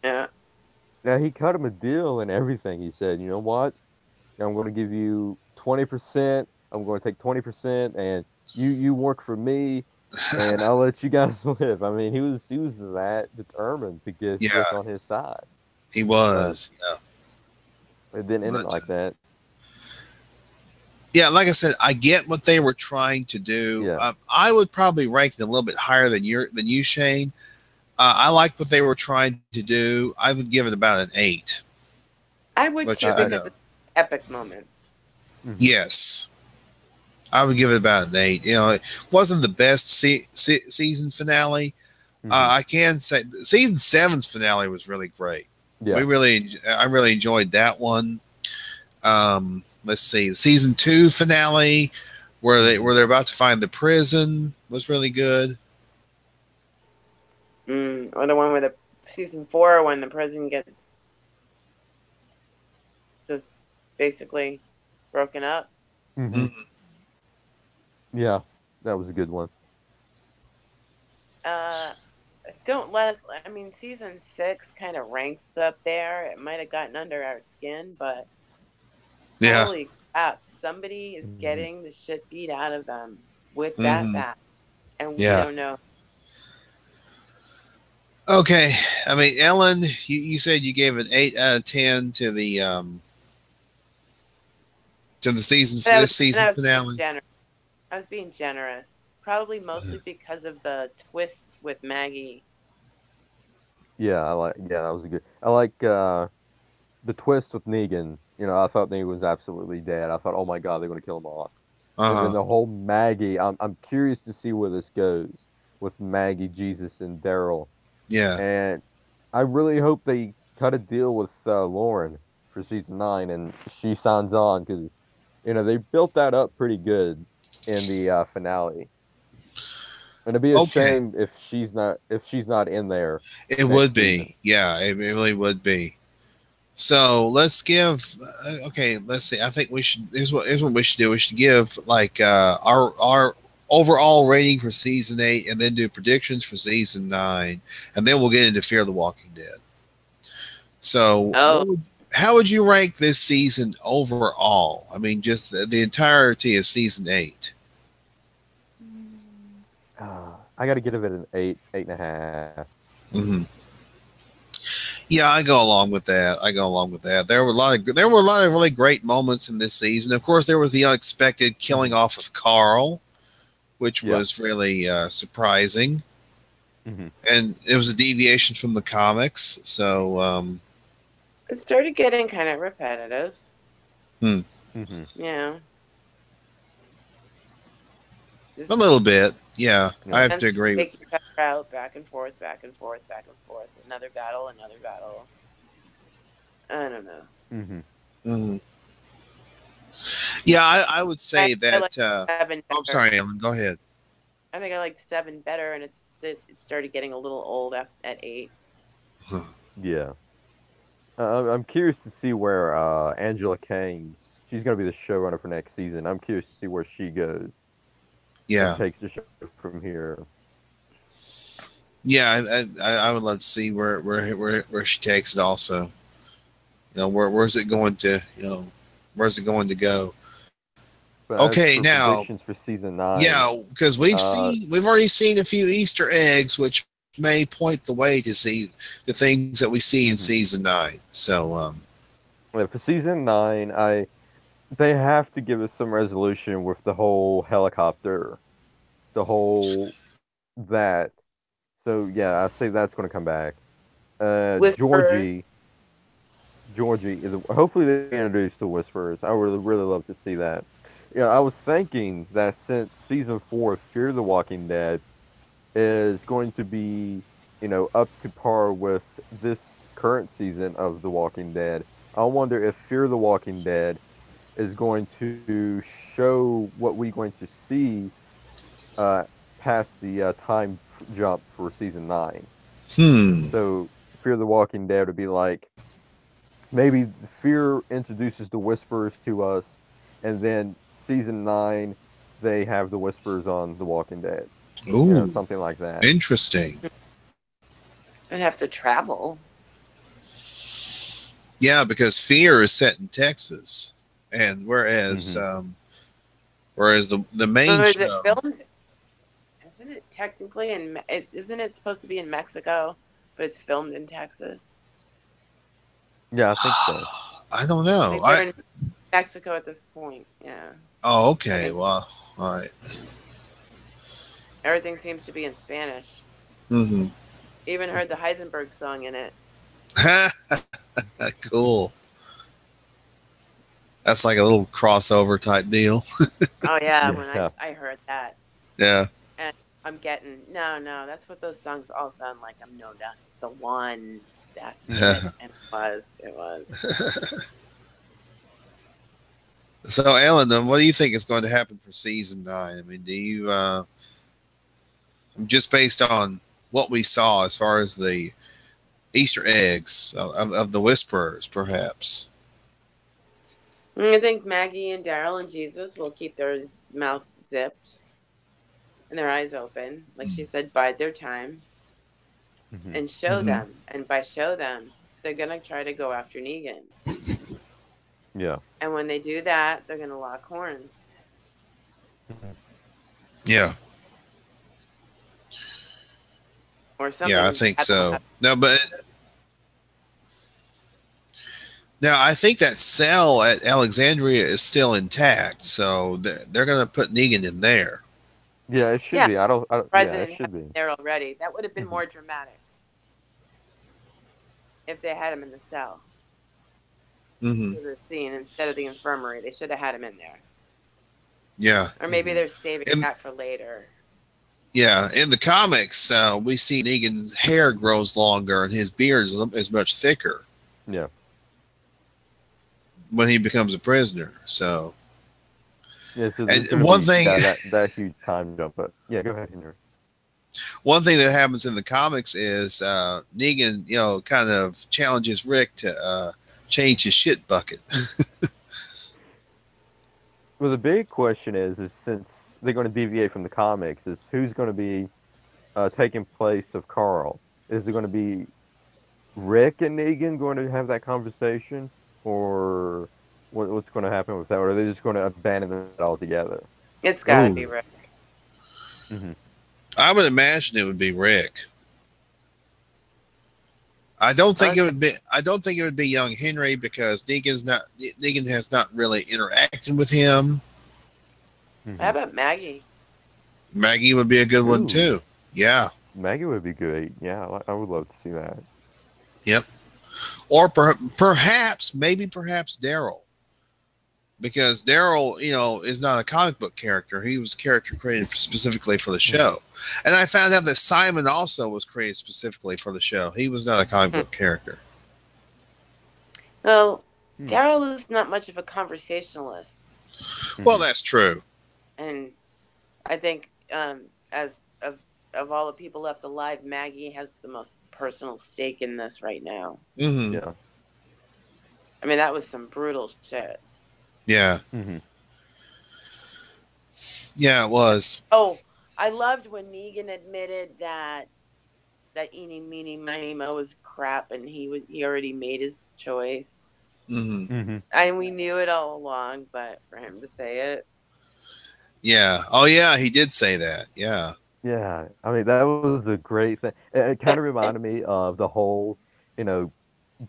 Speaker 3: Yeah.
Speaker 2: Now he cut him a deal and everything. He said, "You know what? I'm going to give you 20%. I'm going to take 20%, and you work for me, and I'll let you guys live." I mean, he was that determined to get
Speaker 1: Yeah,
Speaker 2: Swift on his side,
Speaker 1: he
Speaker 2: but
Speaker 1: was. Yeah,
Speaker 2: it didn't end it
Speaker 1: but
Speaker 2: like that.
Speaker 1: yeah, like I said, I get what they were trying to do.
Speaker 2: Yeah.
Speaker 1: I would probably rank it a little bit higher than you, Shane. I like what they were trying to do. I would give it about an 8.
Speaker 3: I would
Speaker 1: But
Speaker 3: too
Speaker 1: yeah, I
Speaker 3: because
Speaker 1: know.
Speaker 3: of epic moments.
Speaker 2: Mhm.
Speaker 1: Yes, I would give it about an 8. It wasn't the best season finale.
Speaker 2: Mhm.
Speaker 1: I can say season seven's finale was really great.
Speaker 2: Yeah.
Speaker 1: I really enjoyed that one. Let's see, the season 2 finale, where they're about to find the prison, was really good.
Speaker 3: Or the one where the season 4 when the president gets just basically broken up.
Speaker 2: Mhm.
Speaker 1: Mm,
Speaker 2: Yeah, that was a good one.
Speaker 3: Uh, don't let. I mean, season 6 kind of ranks up there. It might have gotten under our skin, but
Speaker 1: yeah.
Speaker 3: holy crap! Somebody is
Speaker 2: Mhm.
Speaker 3: getting the shit beat out of them with that
Speaker 1: Hmm.
Speaker 3: bat, and we
Speaker 1: Yeah.
Speaker 3: don't know.
Speaker 1: Okay. I mean, Ellen, you said you gave an 8 out of 10 to the season
Speaker 3: And I was,
Speaker 1: this
Speaker 3: and
Speaker 1: season
Speaker 3: I was being
Speaker 1: finale.
Speaker 3: generous. I was being generous, probably mostly because of the twists with Maggie.
Speaker 2: Yeah, yeah, that was a good. I like the twist with Negan. I thought Negan was absolutely dead. I thought, oh my god, they're going to kill him off. And then
Speaker 1: Uh-huh.
Speaker 2: the whole Maggie, I'm curious to see where this goes with Maggie, Jesus, and Daryl.
Speaker 1: Yeah.
Speaker 2: And I really hope they cut a deal with Lauren for season 9 and she signs on because they built that up pretty good in the finale. And it'd be a
Speaker 1: Okay.
Speaker 2: shame if she's not in there
Speaker 1: It would
Speaker 2: next season.
Speaker 1: be. Yeah, it really would be. So let's give. Okay, let's see. I think we should. Here's what we should do. We should give like our overall rating for season 8, and then do predictions for season 9, and then we'll get into Fear the Walking Dead. So,
Speaker 3: Oh,
Speaker 1: how would you rank this season overall? I mean, just the entirety of season 8.
Speaker 2: I got to give it an 8.5.
Speaker 1: Mm-hmm. Yeah, I go along with that. There were a lot of really great moments in this season. Of course, there was the unexpected killing off of Carl, which
Speaker 2: Yeah.
Speaker 1: was really surprising,
Speaker 2: Hmm.
Speaker 1: and it was a deviation from the comics. So,
Speaker 3: it started getting kind of repetitive.
Speaker 1: hmm,
Speaker 2: Hmm.
Speaker 3: Yeah.
Speaker 1: a little bit. Yeah, I
Speaker 2: Yeah.
Speaker 1: have
Speaker 3: And
Speaker 1: to agree
Speaker 3: take
Speaker 1: with.
Speaker 3: each other out, back and forth, back and forth, back and forth. Another battle, another battle. I don't know.
Speaker 2: Hmm.
Speaker 1: Mhm. Yeah, I would say
Speaker 3: I like
Speaker 1: that.
Speaker 3: 7
Speaker 1: I'm
Speaker 3: better.
Speaker 1: sorry, Ellen. Go ahead.
Speaker 3: I think I liked 7 better, and it started getting a little old at 8.
Speaker 2: Yeah. I'm curious to see where Angela Kang, she's going to be the showrunner for next season. I'm curious to see where she goes and
Speaker 1: Yeah,
Speaker 2: takes the show from here.
Speaker 1: yeah. I would love to see where she takes it. Also, where's it going to? Where's it going to go?
Speaker 2: But as
Speaker 1: Okay,
Speaker 2: for
Speaker 1: now,
Speaker 2: predictions for season 9,
Speaker 1: yeah, because
Speaker 2: uh,
Speaker 1: we've already seen a few Easter eggs, which may point the way to see the things that we see in
Speaker 2: mhm.
Speaker 1: season 9. So,
Speaker 2: Yeah, for season 9, they have to give us some resolution with the whole helicopter, the whole that. So yeah, I say that's going to come back.
Speaker 3: Whisperers.
Speaker 2: Georgie is hopefully they introduce the Whisperers. I would really love to see that. Yeah, I was thinking that since season 4 of Fear the Walking Dead is going to be, up to par with this current season of The Walking Dead, I wonder if Fear the Walking Dead is going to show what we're going to see uh, past the time jump for season 9.
Speaker 1: hmm,
Speaker 2: So Fear the Walking Dead would be like maybe Fear introduces the Whisperers to us, and then season 9 they have the Whisperers on The Walking Dead.
Speaker 1: ooh,
Speaker 2: Something like that.
Speaker 1: interesting.
Speaker 3: I'd have to travel.
Speaker 1: Yeah, because Fear is set in Texas, and whereas the main
Speaker 3: is
Speaker 1: show.
Speaker 3: it filmed? Isn't it technically isn't it supposed to be in Mexico, but it's filmed in Texas?
Speaker 2: Yeah, I think so.
Speaker 1: I don't know.
Speaker 3: I think they're in Mexico at this point. Yeah.
Speaker 1: Oh, okay. Well, all right.
Speaker 3: Everything seems to be in Spanish.
Speaker 1: Mm-hmm.
Speaker 3: Even heard the Heisenberg song in it.
Speaker 1: Cool. That's like a little crossover type deal.
Speaker 3: Oh yeah, when I heard that.
Speaker 1: Yeah.
Speaker 3: And I'm getting no, that's what those songs all sound like. That's the one. That's it. And it was.
Speaker 1: So, Ellen, what do you think is going to happen for season 9? I mean, do you just based on what we saw as far as the Easter eggs of the Whisperers, perhaps?
Speaker 3: I think Maggie and Daryl and Jesus will keep their mouth zipped and their eyes open, like she said, bide their time, and show them. And by show them, they're gonna try to go after Negan.
Speaker 2: Yeah.
Speaker 3: And when they do that, they're gonna lock horns.
Speaker 1: Yeah.
Speaker 3: Or something.
Speaker 1: Yeah, I think so. No, but now I think that cell at Alexandria is still intact, so they're going to put Negan in there.
Speaker 2: Yeah, it should be. I don't.
Speaker 3: President
Speaker 2: it should be
Speaker 3: there already. That would have been more dramatic if they had him in the cell. To the scene instead of the infirmary. They should have had him in there.
Speaker 1: Yeah.
Speaker 3: Or maybe they're saving that for later.
Speaker 1: Yeah, in the comics, we see Negan's hair grows longer and his beard is much thicker.
Speaker 2: Yeah.
Speaker 1: When he becomes a prisoner, so.
Speaker 2: Yeah, so
Speaker 1: and one thing
Speaker 2: that huge time jump, but yeah, go ahead, Henry.
Speaker 1: One thing that happens in the comics is Negan, kind of challenges Rick to change his shit bucket.
Speaker 2: Well, the big question is since they're going to deviate from the comics, is who's going to be taking place of Carl? Is it going to be Rick and Negan going to have that conversation, or what's going to happen with that? Or are they just going to abandon it altogether?
Speaker 3: It's got to be Rick.
Speaker 1: I would imagine it would be Rick. I don't think it would be. I don't think it would be young Henry because Negan has not really interacted with him.
Speaker 3: How about Maggie?
Speaker 1: Maggie would be a good one too. Yeah,
Speaker 2: Maggie would be good. Yeah, I would love to see that.
Speaker 1: Yep. Or perhaps Daryl, because Daryl, is not a comic book character. He was a character created specifically for the show. And I found out that Simon also was created specifically for the show. He was not a comic book character.
Speaker 3: Well, Daryl is not much of a conversationalist.
Speaker 1: Well, that's true.
Speaker 3: And I think as of all the people left alive, Maggie has the most personal stake in this right now.
Speaker 2: Yeah.
Speaker 3: I mean, that was some brutal shit.
Speaker 1: Yeah. Yeah, it was.
Speaker 3: Oh, I loved when Negan admitted that eeny, meeny, miny, mo was crap, and he already made his choice. And we knew it all along, but for him to say it.
Speaker 1: Yeah. Oh, yeah, he did say that. Yeah.
Speaker 2: Yeah. I mean, that was a great thing. It kind of reminded me of the whole,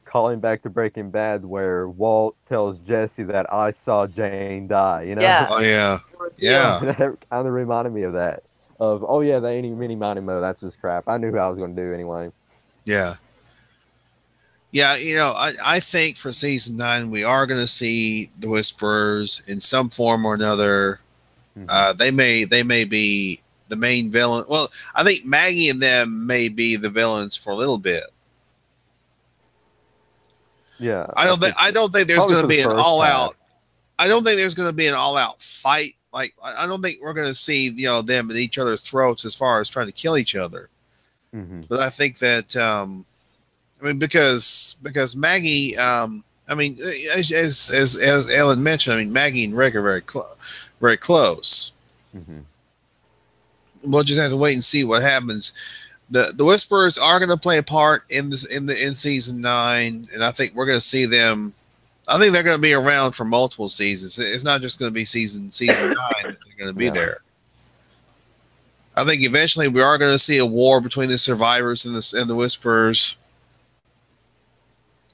Speaker 2: calling back to Breaking Bad where Walt tells Jesse that I saw Jane die,
Speaker 3: Yeah.
Speaker 1: Oh, yeah. Yeah.
Speaker 2: That kind of reminded me of that. Of, oh, yeah, the eeny, meeny, miny, mo, that's just crap. I knew who I was going to do anyway.
Speaker 1: Yeah. Yeah, I think for season 9, we are going to see the Whisperers in some form or another. They may be the main villain. Well, I think Maggie and them may be the villains for a little bit.
Speaker 2: Yeah.
Speaker 1: I don't think there's going to be an all-out. I don't think there's going to be an all-out fight. Like, I don't think we're going to see, them at each other's throats as far as trying to kill each other. But I think that, because Maggie, as Ellen mentioned, Maggie and Rick are very close. We'll just have to wait and see what happens. the Whisperers are going to play a part in season 9, and I think we're going to see them. I think they're going to be around for multiple seasons. It's not just going to be season 9 that they're going to be there. I think eventually we are going to see a war between the survivors and the Whisperers.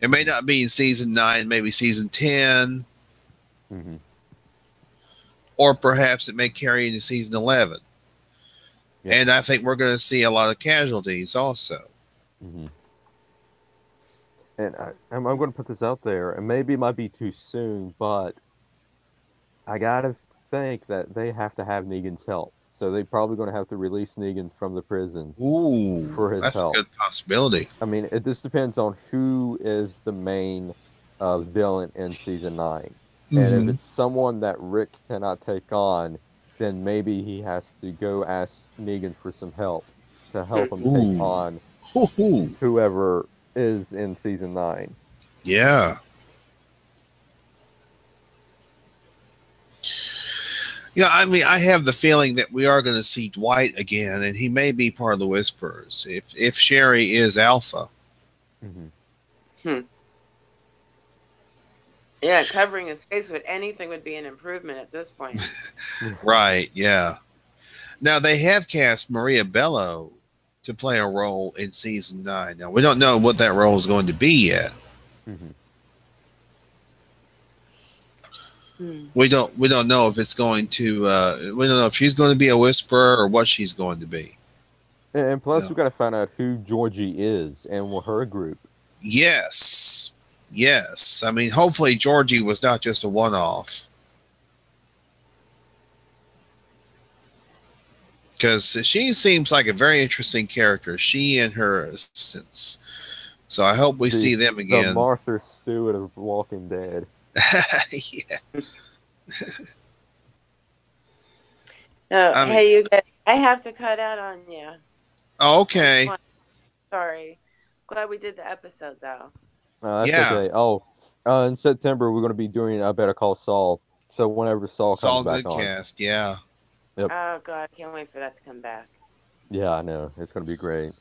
Speaker 1: It may not be in season 9, maybe season 10.
Speaker 2: Mm-hmm.
Speaker 1: Or perhaps it may carry into season 11. Yeah. And I think we're going to see a lot of casualties also.
Speaker 2: Mm-hmm. And I'm going to put this out there, and maybe it might be too soon, but I got to think that they have to have Negan's help. So they're probably going to have to release Negan from the prison.
Speaker 1: Ooh,
Speaker 2: for his
Speaker 1: that's
Speaker 2: help.
Speaker 1: A good possibility.
Speaker 2: I mean, it just depends on who is the main villain in season 9. Mm-hmm. And if it's someone that Rick cannot take on, then maybe he has to go ask Negan for some help to help him take on whoever is in season 9.
Speaker 1: Yeah. Yeah, I mean, I have the feeling that we are going to see Dwight again, and he may be part of the Whisperers if Sherry is Alpha.
Speaker 2: Mm-hmm.
Speaker 3: Yeah, covering his face with anything would be an improvement at this point.
Speaker 1: Right, yeah. Now, they have cast Maria Bello to play a role in season 9. Now, we don't know what that role is going to be yet.
Speaker 2: Mm-hmm.
Speaker 1: We don't know if it's going to we don't know if she's going to be a Whisperer or what she's going to be.
Speaker 2: And plus, we got to find out who Georgie is and her group.
Speaker 1: Yes. I mean, hopefully Georgie was not just a one-off, because she seems like a very interesting character. She and her assistants. So I hope we see them again.
Speaker 2: The Martha Stewart of Walking Dead.
Speaker 1: Yeah.
Speaker 3: Hey, you guys, I have to cut out on you.
Speaker 1: Okay.
Speaker 3: Sorry. Glad we did the episode, though.
Speaker 2: That's okay. Oh, in September, we're going to be doing Better Call Saul. So whenever Saul comes back on.
Speaker 1: Cast, yeah.
Speaker 2: Yep.
Speaker 3: Oh, God, I can't wait for that to come back.
Speaker 2: Yeah, I know. It's going to be great.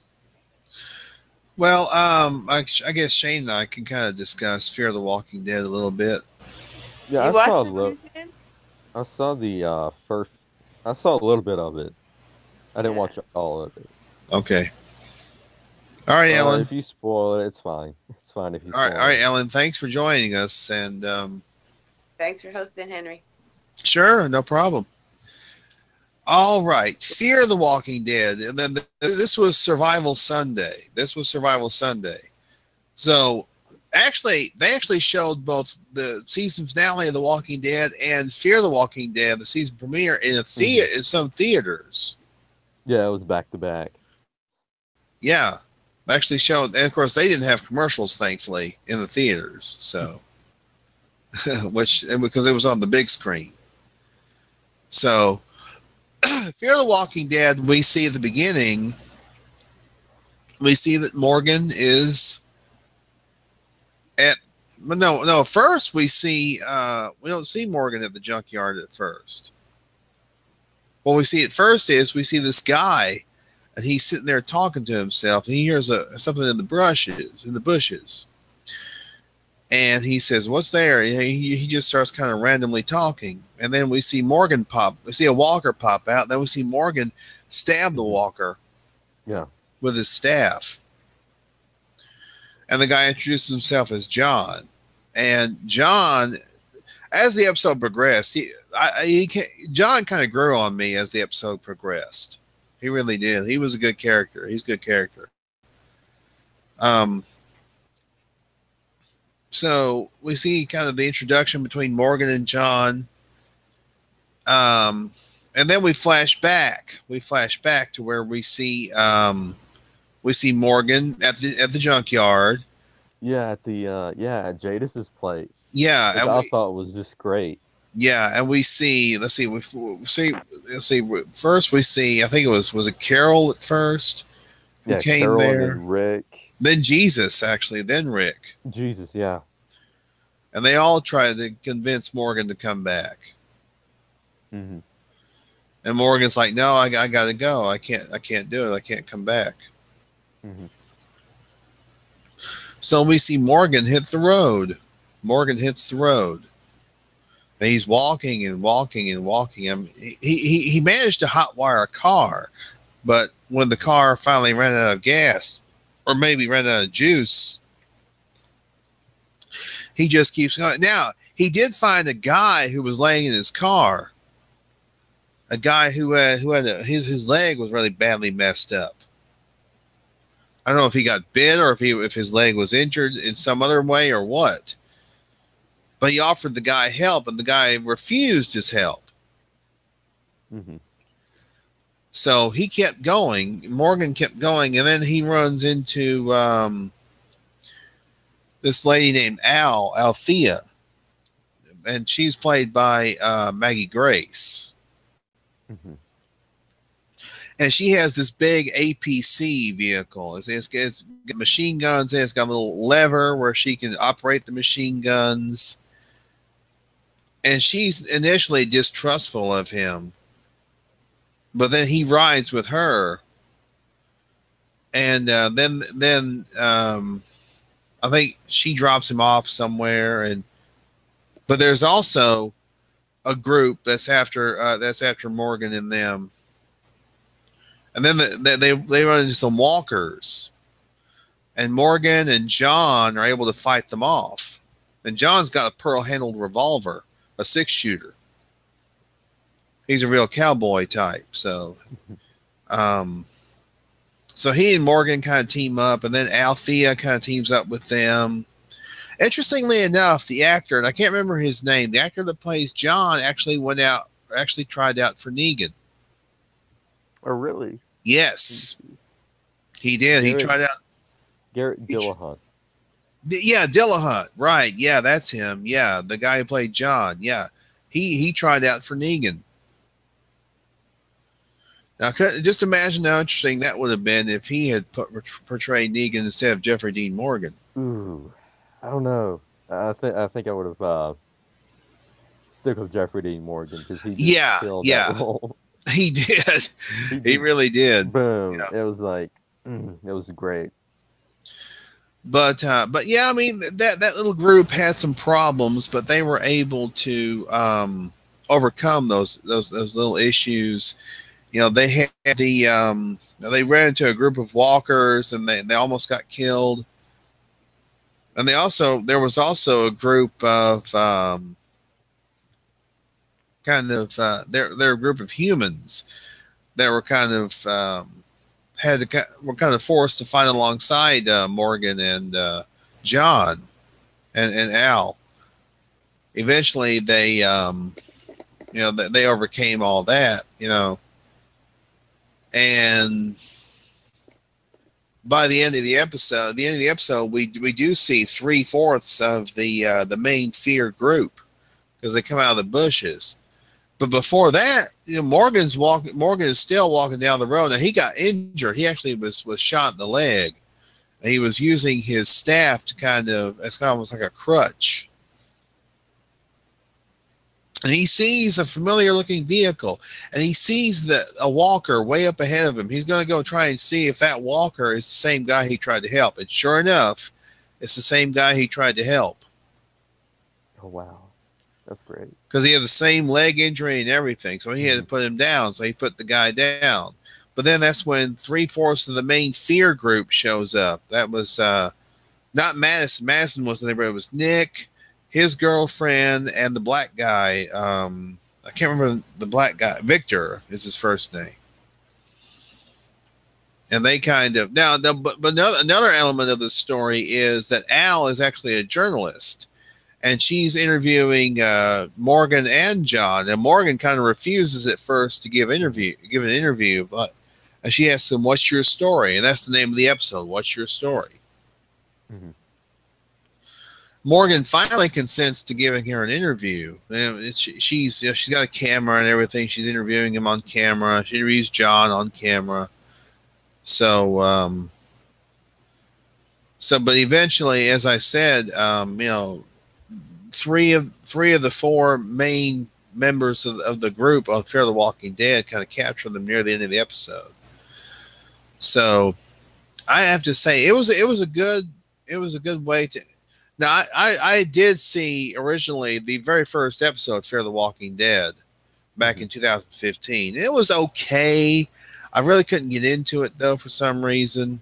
Speaker 1: Well, I guess Shane and I can kind of discuss Fear of the Walking Dead a little bit.
Speaker 2: Yeah,
Speaker 3: you
Speaker 2: I saw a little bit of it. I didn't watch all of it.
Speaker 1: Okay. All right, Ellen.
Speaker 2: If you spoil it, it's fine. It's fine if you spoil it.
Speaker 1: All right, Ellen. Thanks for joining us, and
Speaker 3: thanks for hosting, Henry.
Speaker 1: Sure, no problem. All right, Fear of the Walking Dead, and then this was Survival Sunday. So, they actually showed both the season finale of The Walking Dead and Fear of the Walking Dead, the season premiere, in in some theaters.
Speaker 2: Yeah, it was back to back.
Speaker 1: Yeah, actually showed, and of course they didn't have commercials, thankfully, in the theaters. So, because it was on the big screen. So, Fear of the Walking Dead, we see at the beginning, we see that Morgan is first we see, we don't see Morgan at the junkyard at first. What we see at first is we see this guy, and he's sitting there talking to himself, and he hears something in the bushes. And he says, "What's there?" He just starts kind of randomly talking. And then we see we see a walker pop out. And then we see Morgan stab the walker with his staff. And the guy introduces himself as John. And John, as the episode progressed, John kind of grew on me as the episode progressed. He really did. He was a good character. He's a good character. So we see kind of the introduction between Morgan and John. And then we flash back. We flash back to where we see Morgan at the junkyard.
Speaker 2: Yeah, at Jadis's place.
Speaker 1: Yeah,
Speaker 2: which I thought was just great.
Speaker 1: Yeah, and we see. First, we see. I think was it Carol at first who came
Speaker 2: Carol
Speaker 1: there.
Speaker 2: And Rick.
Speaker 1: Then Jesus, actually. Then Rick.
Speaker 2: Jesus, yeah.
Speaker 1: And they all try to convince Morgan to come back.
Speaker 2: Mm-hmm.
Speaker 1: And Morgan's like, "No, I got to go. I can't do it. I can't come back."
Speaker 2: Mm-hmm.
Speaker 1: So we see Morgan hit the road. Morgan hits the road. And he's walking and walking and walking. I mean, he managed to hotwire a car, but when the car finally ran out of gas, or maybe ran out of juice, he just keeps going. Now, he did find a guy who was laying in his car. A guy who had his leg was really badly messed up. I don't know if he got bit or if his leg was injured in some other way or what. But he offered the guy help, and the guy refused his help.
Speaker 2: Mm-hmm.
Speaker 1: So he kept going. Morgan kept going, and then he runs into this lady named Althea, and she's played by Maggie Grace.
Speaker 2: Mm-hmm.
Speaker 1: And she has this big APC vehicle. It's got machine guns in it. It's got a little lever where she can operate the machine guns. And she's initially distrustful of him. But then he rides with her. And then I think she drops him off somewhere. But there's also a group that's after Morgan and them. And then they run into some walkers. And Morgan and John are able to fight them off. And John's got a pearl-handled revolver, a 6-shooter. He's a real cowboy type. So he and Morgan kind of team up. And then Althea kind of teams up with them. Interestingly enough, the actor, and I can't remember his name, the actor that plays John actually tried out for Negan.
Speaker 2: Oh, really?
Speaker 1: He did. He tried out.
Speaker 2: Garrett Dillahunt.
Speaker 1: Yeah, Dillahunt. Right. Yeah, that's him. Yeah, the guy who played John. Yeah, he tried out for Negan. Now, just imagine how interesting that would have been if he had portrayed Negan instead of Jeffrey Dean Morgan.
Speaker 2: Ooh, I don't know. I think I would have stuck with Jeffrey Dean Morgan because he just killed that role.
Speaker 1: He did. He really did.
Speaker 2: Boom! Yeah. It was like it was great.
Speaker 1: But yeah, I mean that little group had some problems, but they were able to overcome those little issues. You know, they had they ran into a group of walkers and they almost got killed. And there was also a group of they're a group of humans that were kind of forced to fight alongside Morgan and John and Al. Eventually, they they overcame all that, and by the end of the episode, we do see 3/4 of the main fear group because they come out of the bushes. But before that, Morgan is still walking down the road. Now he got injured. He actually was shot in the leg. And he was using his staff it's kind of almost like a crutch. And he sees a familiar looking vehicle, and he sees a walker way up ahead of him. He's going to go try and see if that walker is the same guy he tried to help. And sure enough, it's the same guy he tried to help.
Speaker 2: Oh, wow. That's great.
Speaker 1: Because he had the same leg injury and everything. So he had to put him down. So he put the guy down. But then that's when 3/4 of the main fear group shows up. That was not Madison. Madison wasn't there, but it was Nick, his girlfriend, and the black guy. I can't remember the black guy. Victor is his first name. And they kind of... Now, but another element of the story is that Al is actually a journalist. And she's interviewing Morgan and John. And Morgan kind of refuses at first to give an interview. But she asks him, "What's your story?" And that's the name of the episode, "What's Your Story?" Mm-hmm. Morgan finally consents to giving her an interview. She's got a camera and everything. She's interviewing him on camera. She interviews John on camera. So, but eventually, as I said, three of the 4 main members of the group of Fear the Walking Dead kind of capture them near the end of the episode. So I have to say it was a good way to. Now I did see originally the very first episode of Fear the Walking Dead back in 2015. It was okay. I really couldn't get into it though for some reason.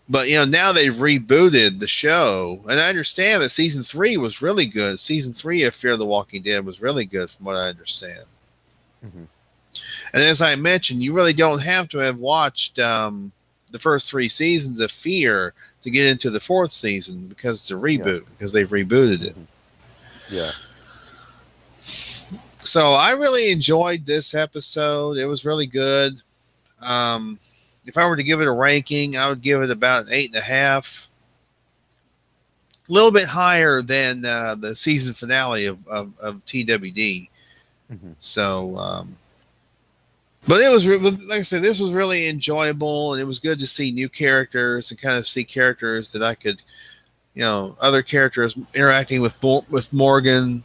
Speaker 1: But now they've rebooted the show, and I understand that season 3 was really good. Season 3 of Fear the Walking Dead was really good, from what I understand. And as I mentioned, you really don't have to have watched the first 3 seasons of Fear to get into the 4th season, because it's a reboot, because they've rebooted it.
Speaker 2: Yeah.
Speaker 1: So I really enjoyed this episode. It was really good. If I were to give it a ranking, I would give it about 8.5. A little bit higher than the season finale of TWD. So, but it was, like I said, this was really enjoyable, and it was good to see new characters and kind of see characters that I could, other characters interacting with Morgan.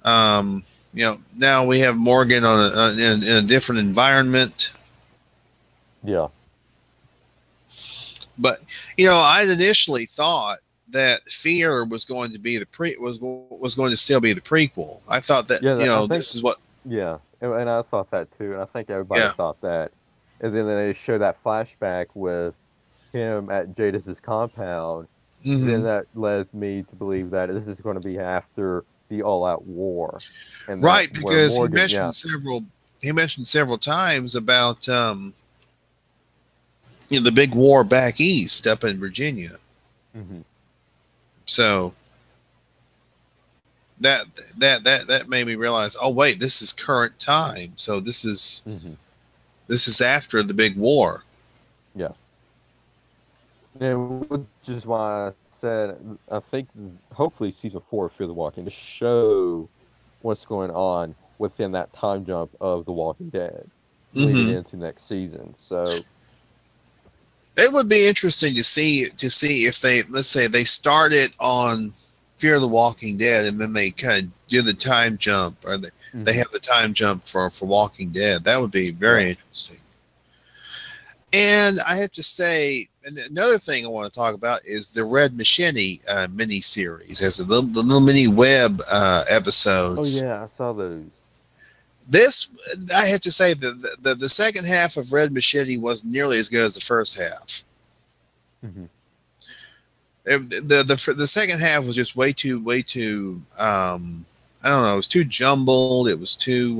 Speaker 1: Now we have Morgan in a different environment.
Speaker 2: Yeah.
Speaker 1: But I'd initially thought that Fear was going to be was going to still be the prequel. I thought that this is what.
Speaker 2: Yeah, and I thought that too, and I think everybody thought that. And then they show that flashback with him at Jadis's compound. And then that led me to believe that this is going to be after the all-out war. And
Speaker 1: right, because he mentioned several times about the big war back east up in Virginia. So that made me realize, oh wait, this is current time. So this is after the big war.
Speaker 2: Yeah. Yeah, which is why I said I think hopefully season 4 of Fear the Walking to show what's going on within that time jump of The Walking Dead leading into next season. So
Speaker 1: it would be interesting to see if let's say they started on Fear the Walking Dead and then they kind of do the time jump, or they have the time jump for Walking Dead. That would be very interesting. And I have to say, another thing I want to talk about is the Red Machete mini-series. As the little mini web episodes.
Speaker 2: Oh yeah, I saw those.
Speaker 1: This, I have to say, the second half of Red Machete wasn't nearly as good as the first half. The second half was just way too I don't know, it was too jumbled. It was too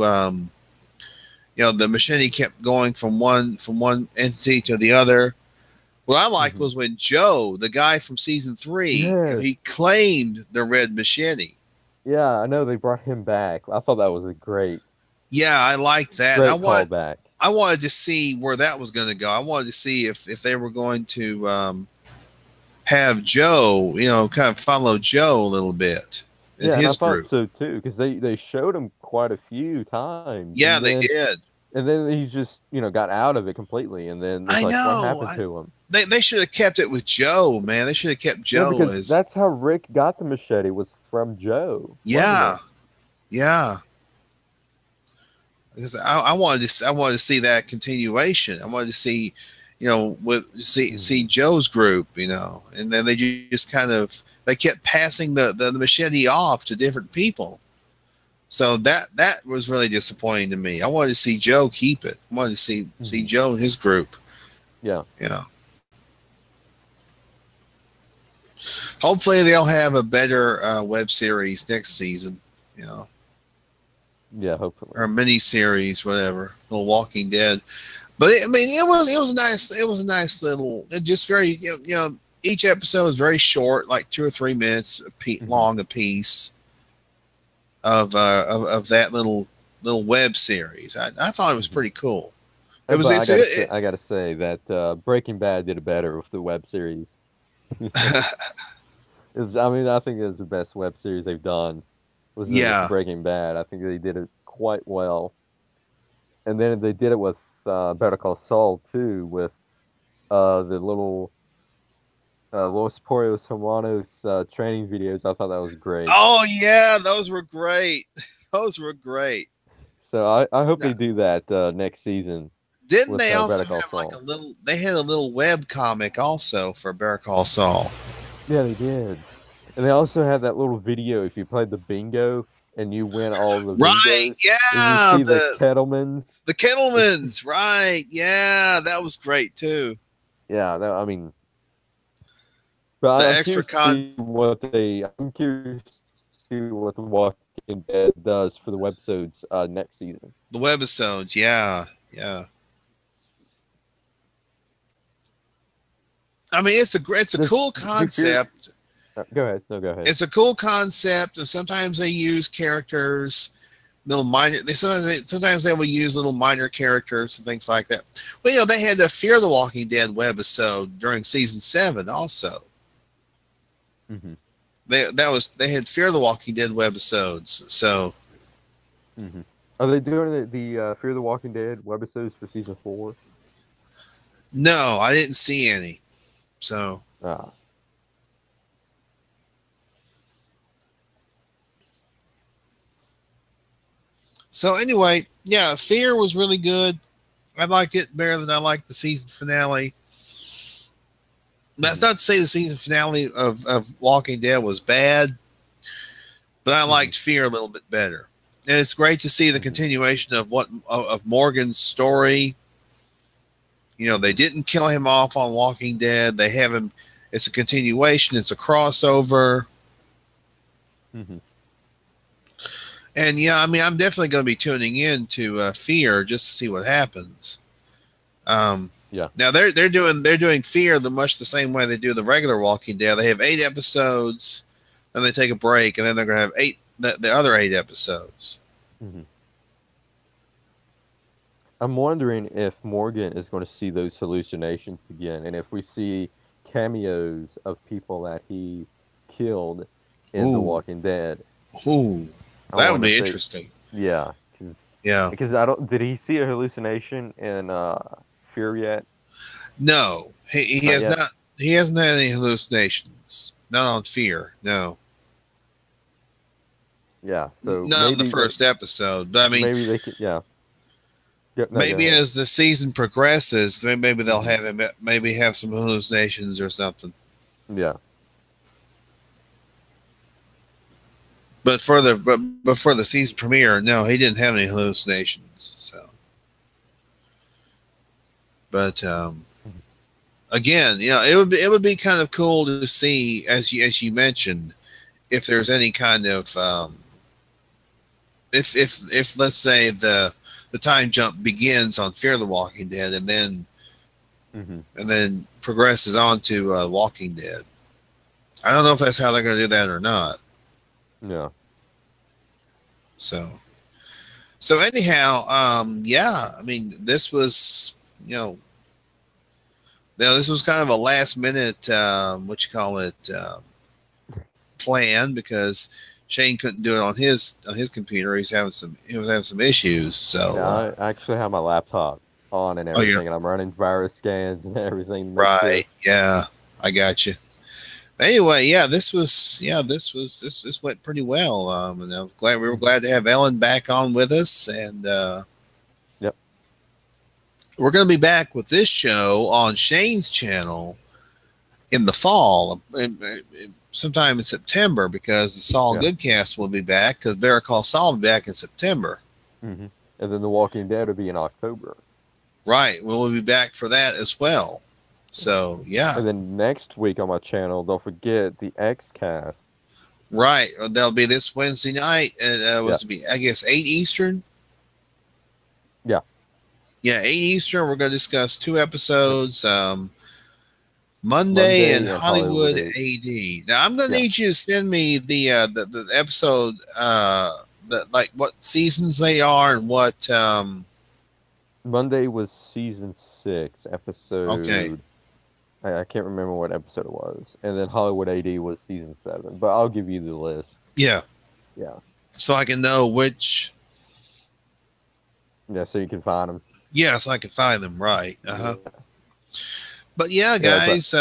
Speaker 1: the machete kept going from one entity to the other. What I liked was when Joe, the guy from season 3, he claimed the Red Machete.
Speaker 2: Yeah, I know they brought him back. I thought that was a great.
Speaker 1: Yeah, I liked that.
Speaker 2: Great callback.
Speaker 1: I wanted to see where that was going to go. I wanted to see if they were going to have Joe, kind of follow Joe a little bit in his group.
Speaker 2: So too, because they showed him quite a few times.
Speaker 1: Yeah, they did.
Speaker 2: And then he just, got out of it completely. And then it's what happened to him?
Speaker 1: They should have kept it with Joe, man. They should have kept Joe as.
Speaker 2: That's how Rick got the machete, was from Joe.
Speaker 1: Yeah, yeah. Because I wanted to see that continuation. I wanted to see, see Joe's group, and then they just kind of they kept passing the machete off to different people. So that was really disappointing to me. I wanted to see Joe keep it. I wanted to see Joe and his group.
Speaker 2: Yeah.
Speaker 1: Hopefully they'll have a better web series next season.
Speaker 2: Yeah, hopefully.
Speaker 1: Or a mini series, whatever. The Walking Dead. But it was nice. It was a nice little. It just very each episode was very short, like 2 or 3 minutes long a piece. Of that little web series, I thought it was pretty cool.
Speaker 2: I gotta say that Breaking Bad did it better with the web series. I think it's the best web series they've done. Was Breaking Bad. I think they did it quite well, and then they did it with Better Call Saul too, with the little. Los Pollos Hermanos training videos. I thought that was great.
Speaker 1: Oh yeah, those were great. Those were great.
Speaker 2: So I hope they do that next season.
Speaker 1: Didn't
Speaker 2: with
Speaker 1: they also
Speaker 2: Better Call
Speaker 1: have like
Speaker 2: Saul.
Speaker 1: a little? They had a little web comic also for Better Call Saul.
Speaker 2: Yeah, they did. And they also had that little video if you played the bingo and you win all the
Speaker 1: Right?
Speaker 2: bingos, and you
Speaker 1: Yeah,
Speaker 2: see the Kettlemans.
Speaker 1: the Kettlemans. Right? Yeah, that was great too.
Speaker 2: Yeah, that, I mean, but
Speaker 1: The
Speaker 2: I'm
Speaker 1: extra
Speaker 2: curious to see what I'm curious to see what The Walking Dead does for the webisodes next season.
Speaker 1: the webisodes. Yeah, yeah. I mean, it's a cool concept.
Speaker 2: Go ahead. No, go ahead.
Speaker 1: It's a cool concept, and sometimes they use characters, little minor. Sometimes they will use little minor characters and things like that. Well, you know, they had the Fear the Walking Dead webisode during season 7 also.
Speaker 2: Mm-hmm.
Speaker 1: They had Fear the Walking Dead webisodes. So,
Speaker 2: mm-hmm. Are they doing the Fear the Walking Dead webisodes for season 4?
Speaker 1: no, I didn't see any. So. So anyway, yeah, Fear was really good. I liked it better than I liked the season finale. That's not to say the season finale of Walking Dead was bad, but I liked Fear a little bit better. And it's great to see the continuation of Morgan's story. You know, they didn't kill him off on Walking Dead. They have him. It's a continuation. It's a crossover.
Speaker 2: Mm-hmm.
Speaker 1: And yeah, I mean, I'm definitely going to be tuning in to Fear just to see what happens.
Speaker 2: Yeah.
Speaker 1: Now they're doing Fear much the same way they do the regular Walking Dead. They have 8 episodes, then they take a break, and then they're going to have the other 8 episodes.
Speaker 2: Mm-hmm. I'm wondering if Morgan is going to see those hallucinations again, and if we see cameos of people that he killed in The Walking Dead.
Speaker 1: Ooh, that would be interesting.
Speaker 2: Yeah.
Speaker 1: Yeah.
Speaker 2: Because did he see a hallucination in Fear yet?
Speaker 1: No, he has not. He hasn't had any hallucinations. Not on Fear. No.
Speaker 2: Yeah. So
Speaker 1: not in the first episode. But I mean,
Speaker 2: maybe they could. Yeah.
Speaker 1: Maybe as the season progresses, maybe they'll have him. Maybe have some hallucinations or something.
Speaker 2: Yeah.
Speaker 1: But for the season premiere, no, he didn't have any hallucinations. So, but again, you know, it would be kind of cool to see, as you mentioned, if there's any kind of if let's say the time jump begins on Fear the Walking Dead and then progresses on to Walking Dead. I don't know if that's how they're going to do that or not.
Speaker 2: Yeah.
Speaker 1: So anyhow, yeah, I mean, this was, this was kind of a last minute, plan, because Shane couldn't do it on his computer. He was having some issues. So
Speaker 2: yeah, I actually have my laptop on and everything, and I'm running virus scans and everything.
Speaker 1: Right. Yeah, I got you. Anyway, yeah, this went pretty well. And I'm glad we were glad to have Ellen back on with us. And
Speaker 2: yep,
Speaker 1: we're going to be back with this show on Shane's channel in the fall, sometime in September, because the Saul Goodcast will be back, because Better Call Saul will be back in September.
Speaker 2: Mm-hmm. And then The Walking Dead will be in October. Right.
Speaker 1: We'll be back for that as well. So, yeah.
Speaker 2: And then next week on my channel, don't forget the X-Cast.
Speaker 1: Right. That'll be this Wednesday night. I guess, 8 Eastern?
Speaker 2: Yeah.
Speaker 1: Yeah, 8 Eastern. We're going to discuss 2 episodes. Monday and Hollywood AD. Now, I'm going to need you to send me the episode, like what seasons they are and what...
Speaker 2: Monday was season 6, episode...
Speaker 1: Okay.
Speaker 2: I can't remember what episode it was. And then Hollywood AD was season 7. But I'll give you the list.
Speaker 1: Yeah.
Speaker 2: Yeah.
Speaker 1: So I can know which...
Speaker 2: Yeah, so you can find them.
Speaker 1: Yeah, so I can find them, right. Uh-huh. Yeah. But yeah, guys,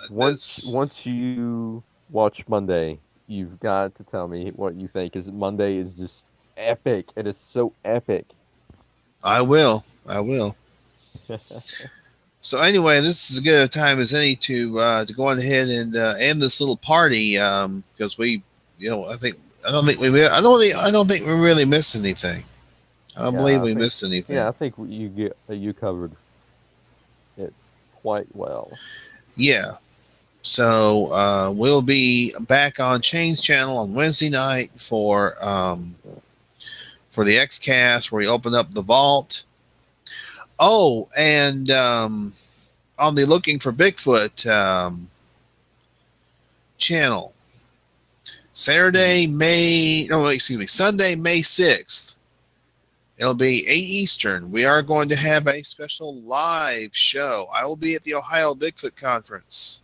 Speaker 2: Once you watch Monday, you've got to tell me what you think. Because Monday is just epic. It is so epic.
Speaker 1: I will. So anyway, this is as good a time as any to go on ahead and end this little party because we, I don't think we really missed anything. I don't believe we missed anything.
Speaker 2: Yeah, I think you covered it quite well.
Speaker 1: Yeah. So we'll be back on Shane's channel on Wednesday night for the Xcast, where we open up the vault. Oh, and on the Looking for Bigfoot channel, Sunday, May 6th. It'll be 8 Eastern. We are going to have a special live show. I will be at the Ohio Bigfoot Conference.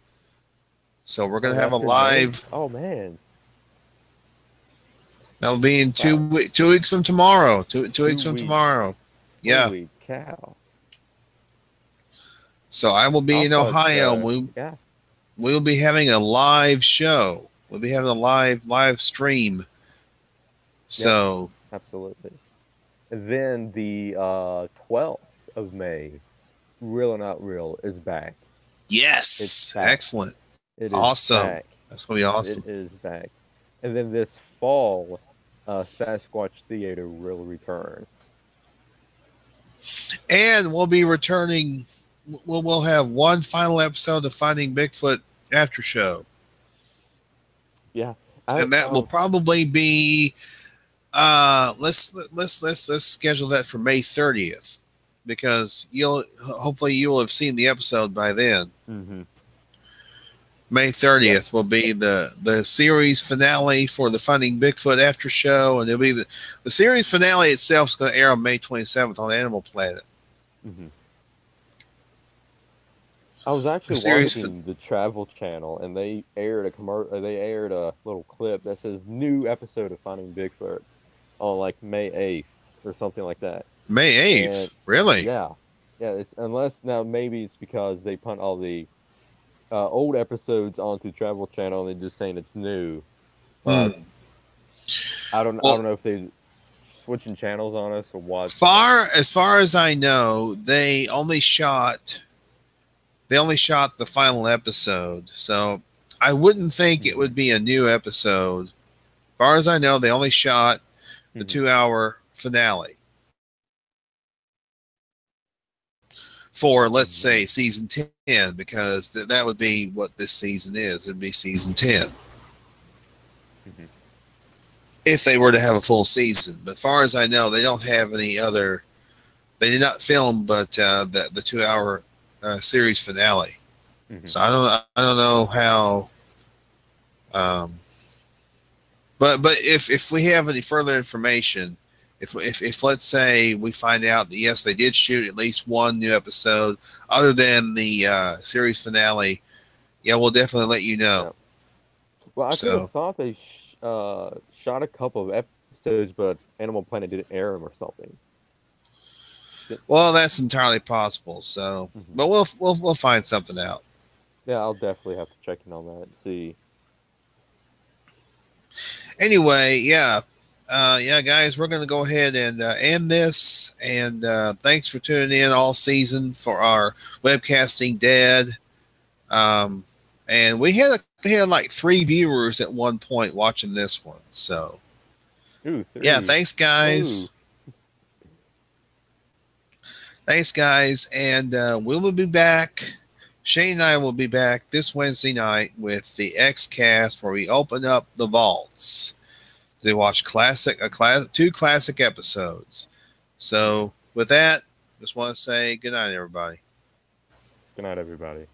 Speaker 1: So we're going to have a live.
Speaker 2: Oh, man.
Speaker 1: That'll be in 2 weeks from tomorrow. Two weeks from tomorrow. Yeah.
Speaker 2: Holy cow.
Speaker 1: So I will be in Ohio. We'll be having a live show. We'll be having a live stream. So.
Speaker 2: Yeah, absolutely. And then the 12th of May, Real or Not Real, is back.
Speaker 1: Yes. Back. Excellent.
Speaker 2: It is
Speaker 1: awesome.
Speaker 2: Back.
Speaker 1: That's going to be awesome.
Speaker 2: It is back. And then this fall, Sasquatch Theater will return.
Speaker 1: And we'll be returning. We'll have one final episode of Finding Bigfoot after show.
Speaker 2: Yeah.
Speaker 1: And that will probably be let's schedule that for May 30th, because hopefully you will have seen the episode by then.
Speaker 2: Mm-hmm.
Speaker 1: May 30th will be the series finale for the Finding Bigfoot after show, and it'll be the series finale itself is going to air on May 27th on Animal Planet.
Speaker 2: Mm-hmm. I was actually watching the Travel Channel, and they aired a little clip that says new episode of Finding Bigfoot on like May 8th or something like that.
Speaker 1: May 8th, really?
Speaker 2: Yeah. Unless now maybe it's because they punt all the old episodes onto Travel Channel and they're just saying it's new. I don't know if they're switching channels on us or what.
Speaker 1: As far as I know, they only shot the final episode, so I wouldn't think it would be a new episode. As far as I know, they only shot the 2-hour finale for, let's say, season 10, because that would be what this season is. It'd be season 10. Mm-hmm. If they were to have a full season. But as far as I know, they don't have any other. They did not film, but the 2-hour series finale. Mm-hmm. So I don't know how. But if we have any further information, if let's say we find out that yes, they did shoot at least one new episode other than the series finale, yeah, we'll definitely let you know.
Speaker 2: Yeah. Well, I could have thought they shot a couple of episodes, but Animal Planet didn't air them or something.
Speaker 1: Well, that's entirely possible. So, but we'll find something out.
Speaker 2: Yeah, I'll definitely have to check in on that and see.
Speaker 1: Anyway, yeah, guys, we're going to go ahead and end this. And thanks for tuning in all season for our Webcasting Dead. And we had like 3 viewers at one point watching this one. So, yeah, thanks, guys. Thanks, guys. And we will be back. Shane and I will be back this Wednesday night with the Xcast, where we open up the vaults. They watch 2 classic episodes. So with that, just want to say good night, everybody.
Speaker 2: Good night, everybody.